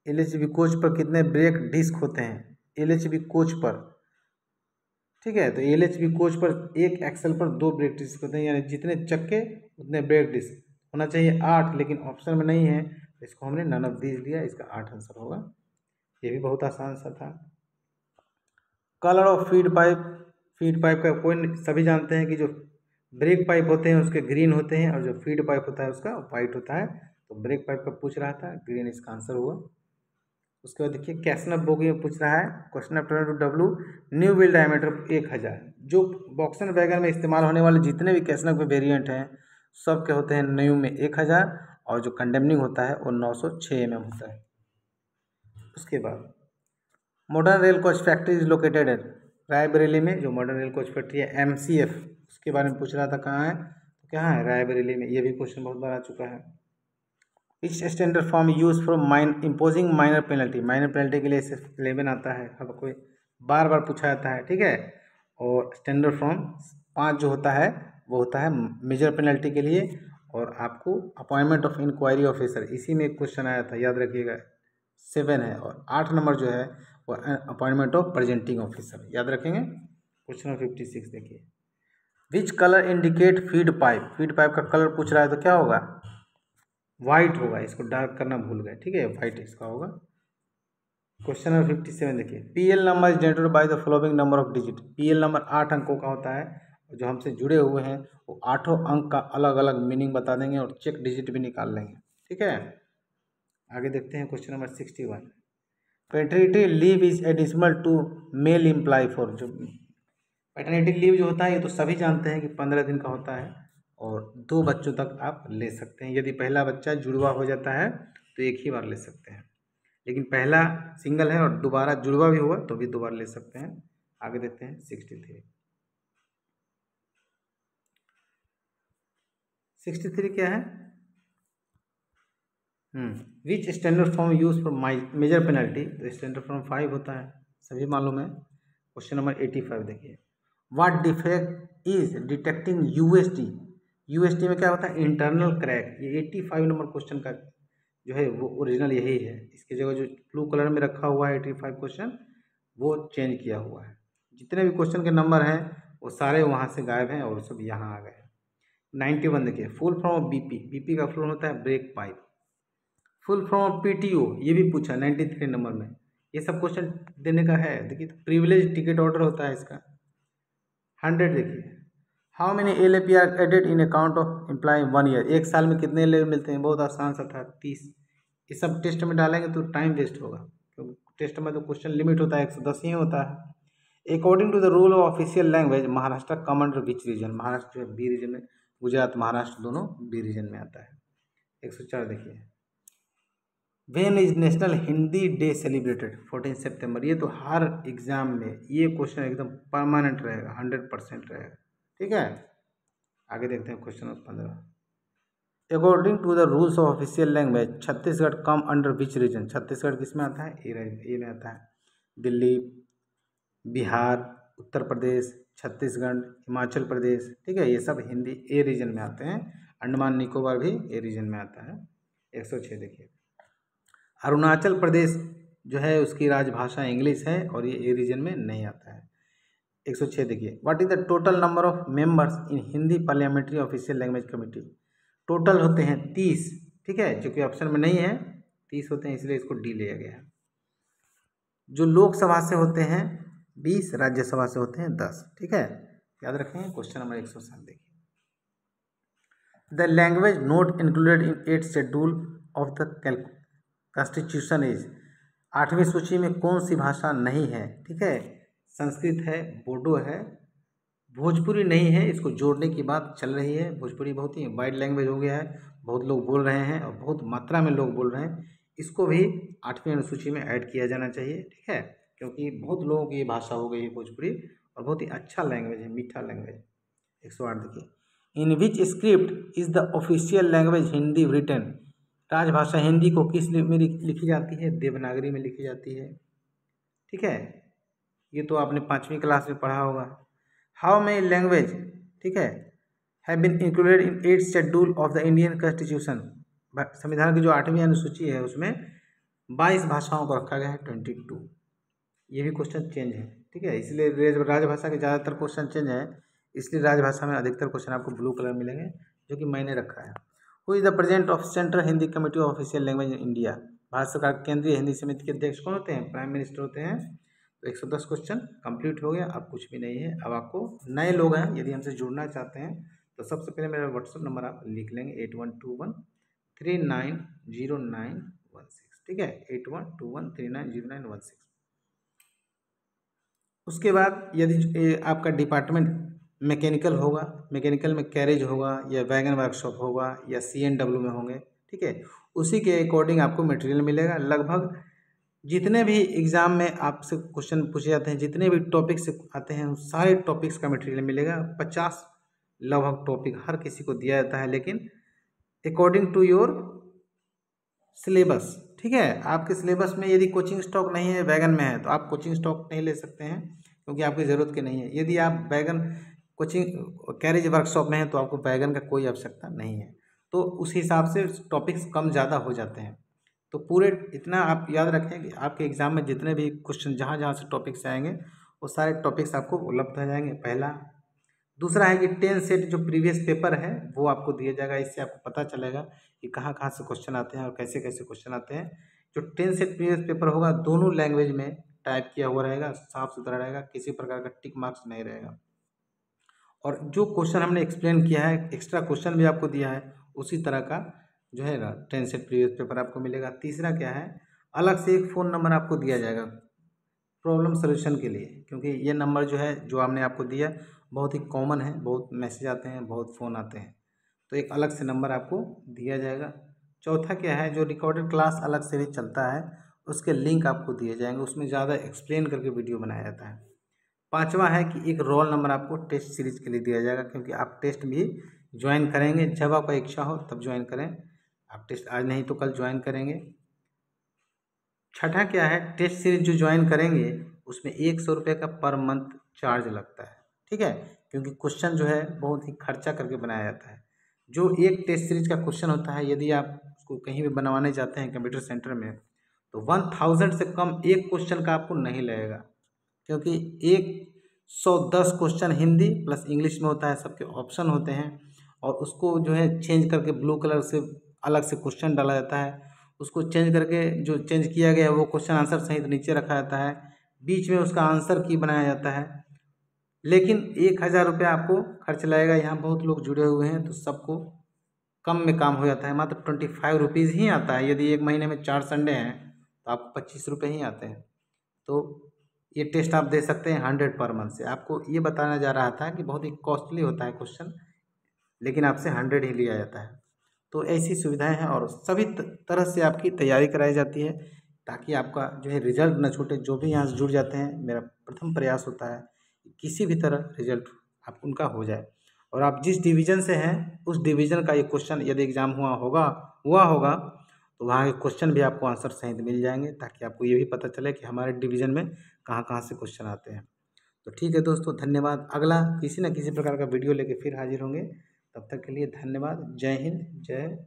LHP कोच पर कितने ब्रेक डिस्क होते हैं LHP कोच पर, ठीक है। तो LHP कोच पर एक एक्सल पर 2 ब्रेक डिस्क होते हैं, यानी जितने चक्के उतने ब्रेक डिस्क होना चाहिए 8, लेकिन ऑप्शन में नहीं है तो इसको हमने नन ऑफ दीज लिया, इसका 8 आंसर होगा। ये भी बहुत आसान सा था। Colour of feed pipe, feed pipe का कोई सभी जानते हैं कि जो ब्रेक पाइप होते हैं उसके ग्रीन होते हैं और जो फीड पाइप होता है उसका वाइट होता है। तो ब्रेक पाइप का पूछ रहा था, ग्रीन इसका आंसर हुआ। उसके बाद देखिए कैसनप बोगी में पूछ रहा है, question number 22 W new wheel diameter 1000। जो बॉक्सन वैगन में इस्तेमाल होने वाले जितने भी कैसनप के वेरिएंट हैं सब के होते हैं न्यू में 1000, और जो कंडेमनिंग होता है वो 906 mm होता है। उसके बाद modern rail coach factory is located है रायबरेली में, जो मॉडर्न रेल कोच फैक्ट्री है MCF, उसके बारे में पूछ रहा था कहाँ है, तो क्या है रायबरेली में। ये भी क्वेश्चन बहुत बार आ चुका है। Which standard form use for imposing minor penalty, minor penalty के लिए SF11 आता है, अब कोई बार बार पूछा जाता है, ठीक है। और स्टैंडर्ड फॉर्म 5 जो होता है वो होता है मेजर पेनल्टी के लिए, और आपको अपॉइंटमेंट ऑफ इंक्वायरी ऑफिसर, इसी में एक क्वेश्चन आया था याद रखिएगा 7 है, और 8 नंबर जो है वो अपॉइंटमेंट ऑफ प्रेजेंटिंग ऑफिसर, याद रखेंगे। क्वेश्चन नंबर 56 देखिए, which colour indicate feed pipe, feed pipe का कलर पूछ रहा है तो क्या होगा, वाइट होगा, इसको डार्क करना भूल गए, ठीक है, वाइट इसका होगा। क्वेश्चन नंबर 57 देखिए, PL number is generated by the following number of digit, PL number 8 अंकों का होता है, जो हमसे जुड़े हुए हैं वो 8 अंक का अलग अलग मीनिंग बता देंगे और चेक डिजिट भी निकाल लेंगे, ठीक है। आगे देखते हैं question number 61, paternity leave is additional to male employee for, जो पैटर्निटी लीव जो होता है ये तो सभी जानते हैं कि 15 दिन का होता है और 2 बच्चों तक आप ले सकते हैं। यदि पहला बच्चा जुड़वा हो जाता है तो एक ही बार ले सकते हैं, लेकिन पहला सिंगल है और दोबारा जुड़वा भी हुआ तो भी 2 बार ले सकते हैं। आगे देखते हैं 63 क्या है, which standard form use for major penalty, तो स्टैंडर्ड फॉर्म 5 होता है, सभी मालूम है। क्वेश्चन नंबर 85 देखिए, what defect is detecting UST में क्या होता है इंटरनल क्रैक, ये 85 नंबर क्वेश्चन का जो है वो ओरिजिनल यही है, इसकी जगह जो ब्लू कलर में रखा हुआ है 85 क्वेश्चन वो चेंज किया हुआ है। जितने भी क्वेश्चन के नंबर हैं वो सारे वहाँ से गायब हैं और सब यहाँ आ गए। 91 देखिए, फुल फॉर्म ऑफ BP का फुल होता है break pipe, full form of PTO ये भी पूछा 93 नंबर में, ये सब क्वेश्चन देने का है। देखिए प्रिविलेज टिकट ऑर्डर होता है इसका। 100 देखिए, how many LAP are added in account of employee 1 year, एक साल में कितने LAP मिलते हैं, बहुत आसान सा था 30। ये सब टेस्ट में डालेंगे तो टाइम वेस्ट होगा, क्योंकि टेस्ट में तो क्वेश्चन लिमिट होता है 110 ही होता है। According to the rule of official language Maharashtra come under which region, Maharashtra जो है B रीजन में, गुजरात महाराष्ट्र दोनों B रीजन में आता है। 104 देखिए, when is national Hindi day celebrated 14 सितंबर, ये तो हर एग्जाम में ये क्वेश्चन एकदम परमानेंट रहेगा, 100% रहेगा, ठीक है। आगे देखते हैं question number 15, according to the rules of official language Chhattisgarh come under which region, Chhattisgarh किस में आता है, ए में आता है। दिल्ली, बिहार, उत्तर प्रदेश, छत्तीसगढ़, हिमाचल प्रदेश, ठीक है, ये सब हिंदी ए रीजन में आते हैं। अंडमान निकोबार भी ए रीजन में आता है। 106 देखिए, अरुणाचल प्रदेश जो है उसकी राजभाषा इंग्लिश है और ये ए रीजन में नहीं आता है। 106 देखिए, what is the total number of members in Hindi parliamentary official language committee, total होते हैं 30, ठीक है, जो कि ऑप्शन में नहीं है 30 होते हैं इसलिए इसको डी लिया गया है। जो लोकसभा से होते हैं 20, राज्यसभा से होते हैं 10, ठीक है, याद रखें। क्वेश्चन नंबर 107 देखिए, the language not included in 8th schedule of the constitution is, 8वीं सूची में कौन सी भाषा नहीं है, ठीक है, संस्कृत है, बोडो है, भोजपुरी नहीं है, इसको जोड़ने की बात चल रही है। भोजपुरी बहुत ही वाइड लैंग्वेज हो गया है, बहुत लोग बोल रहे हैं और बहुत मात्रा में लोग बोल रहे हैं, इसको भी 8वीं अनुसूची में ऐड किया जाना चाहिए, ठीक है, क्योंकि बहुत लोगों की ये भाषा हो गई है भोजपुरी और बहुत ही अच्छा लैंग्वेज है, मीठा लैंग्वेज। 108 देखिए, in which script is the official language Hindi written, राजभाषा हिंदी को किस में लिखी जाती है? देवनागरी में लिखी जाती है। ठीक है, ये तो आपने 5वीं क्लास में पढ़ा होगा। हाउ मेनी लैंग्वेज, ठीक है, have been included in 8th schedule of the Indian constitution. संविधान की जो 8वीं अनुसूची है उसमें 22 भाषाओं को रखा गया है, 22। ये भी क्वेश्चन चेंज है। ठीक है, इसलिए राजभाषा के ज़्यादातर क्वेश्चन चेंज है, इसलिए राजभाषा में अधिकतर क्वेश्चन आपको ब्लू कलर मिलेंगे, जो कि मैंने रखा है। Who is the present of central Hindi committee of official language in India. Bharat सरकार केंद्रीय हिंदी समिति के अध्यक्ष कौन होते हैं? प्राइम मिनिस्टर होते हैं। तो 110 क्वेश्चन कंप्लीट हो गया। अब कुछ भी नहीं है। अब आपको नए लोग हैं, यदि हमसे जुड़ना चाहते हैं तो सबसे पहले मेरा व्हाट्सअप नंबर आप लिख लेंगे 8121390916। ठीक है, 8121390916। उसके बाद यदि आपका डिपार्टमेंट मैकेनिकल होगा, मैकेनिकल में कैरेज होगा या वैगन वर्कशॉप होगा या CNW में होंगे, ठीक है, उसी के अकॉर्डिंग आपको मटेरियल मिलेगा। लगभग जितने भी एग्ज़ाम में आपसे क्वेश्चन पूछे जाते हैं, जितने भी टॉपिक से आते हैं, उस सारे टॉपिक्स का मटेरियल मिलेगा। 50 लगभग टॉपिक हर किसी को दिया जाता है, लेकिन अकॉर्डिंग टू योर सिलेबस। ठीक है, आपके सिलेबस में यदि कोचिंग स्टॉक नहीं है, वैगन में है, तो आप कोचिंग स्टॉक नहीं ले सकते हैं, क्योंकि आपकी ज़रूरत की नहीं है। यदि आप वैगन कोचिंग कैरेज वर्कशॉप में है तो आपको वैगन का कोई आवश्यकता नहीं है। तो उस हिसाब से टॉपिक्स कम ज़्यादा हो जाते हैं। तो पूरे इतना आप याद रखें कि आपके एग्ज़ाम में जितने भी क्वेश्चन जहाँ जहाँ से टॉपिक्स आएंगे वो सारे टॉपिक्स आपको उपलब्ध हो जाएंगे, पहला। दूसरा है कि 10 सेट जो प्रीवियस पेपर है वो आपको दिया जाएगा। इससे आपको पता चलेगा कि कहाँ कहाँ से क्वेश्चन आते हैं और कैसे कैसे क्वेश्चन आते हैं। जो 10 सेट प्रीवियस पेपर होगा दोनों लैंग्वेज में टाइप किया हुआ रहेगा, साफ सुथरा रहेगा, किसी प्रकार का टिक मार्क्स नहीं रहेगा। और जो क्वेश्चन हमने एक्सप्लेन किया है, एक्स्ट्रा क्वेश्चन भी आपको दिया है, उसी तरह का जो है ना 10 सेट प्रीवियस पेपर आपको मिलेगा। तीसरा क्या है, अलग से एक फ़ोन नंबर आपको दिया जाएगा प्रॉब्लम सॉल्यूशन के लिए, क्योंकि ये नंबर जो है जो हमने आपको दिया बहुत ही कॉमन है, बहुत मैसेज आते हैं, बहुत फ़ोन आते हैं, तो एक अलग से नंबर आपको दिया जाएगा। चौथा क्या है, जो रिकॉर्डेड क्लास अलग से भी चलता है उसके लिंक आपको दिए जाएंगे, उसमें ज़्यादा एक्सप्लेन करके वीडियो बनाया जाता है। पांचवा है कि एक रोल नंबर आपको टेस्ट सीरीज के लिए दिया जाएगा, क्योंकि आप टेस्ट भी ज्वाइन करेंगे, जब आपका इच्छा हो तब ज्वाइन करें। आप टेस्ट आज नहीं तो कल ज्वाइन करेंगे। छठा क्या है, टेस्ट सीरीज जो ज्वाइन करेंगे उसमें 100 रुपये का पर मंथ चार्ज लगता है। ठीक है, क्योंकि क्वेश्चन जो है बहुत ही खर्चा करके बनाया जाता है। जो एक टेस्ट सीरीज का क्वेश्चन होता है, यदि आप उसको कहीं भी बनवाने जाते हैं कंप्यूटर सेंटर में, तो 1000 से कम एक क्वेश्चन का आपको नहीं लगेगा, क्योंकि 110 क्वेश्चन हिंदी प्लस इंग्लिश में होता है, सबके ऑप्शन होते हैं, और उसको जो है चेंज करके ब्लू कलर से अलग से क्वेश्चन डाला जाता है। उसको चेंज करके जो चेंज किया गया है वो क्वेश्चन आंसर सहित नीचे रखा जाता है, बीच में उसका आंसर की बनाया जाता है। लेकिन 1000 रुपये आपको खर्च लगेगा। यहाँ बहुत लोग जुड़े हुए हैं तो सबको कम में काम हो जाता है, मात्र 25 रुपीज़ ही आता है। यदि एक महीने में 4 संडे हैं तो आपको 25 रुपये ही आते हैं। तो ये टेस्ट आप दे सकते हैं 100 पर मंथ से। आपको ये बताना जा रहा था कि बहुत ही कॉस्टली होता है क्वेश्चन, लेकिन आपसे 100 ही लिया जाता है। तो ऐसी सुविधाएं हैं और सभी तरह से आपकी तैयारी कराई जाती है, ताकि आपका जो है रिजल्ट न छूटे। जो भी यहाँ से जुड़ जाते हैं, मेरा प्रथम प्रयास होता है कि किसी भी तरह रिजल्ट आप उनका हो जाए, और आप जिस डिवीज़न से हैं उस डिवीज़न का ये क्वेश्चन यदि एग्ज़ाम हुआ होगा तो वहाँ के क्वेश्चन भी आपको आंसर सहित मिल जाएंगे, ताकि आपको ये भी पता चले कि हमारे डिवीज़न में कहाँ कहाँ से क्वेश्चन आते हैं। तो ठीक है दोस्तों, धन्यवाद। अगला किसी न किसी प्रकार का वीडियो लेके फिर हाजिर होंगे, तब तक के लिए धन्यवाद। जय हिंद, जय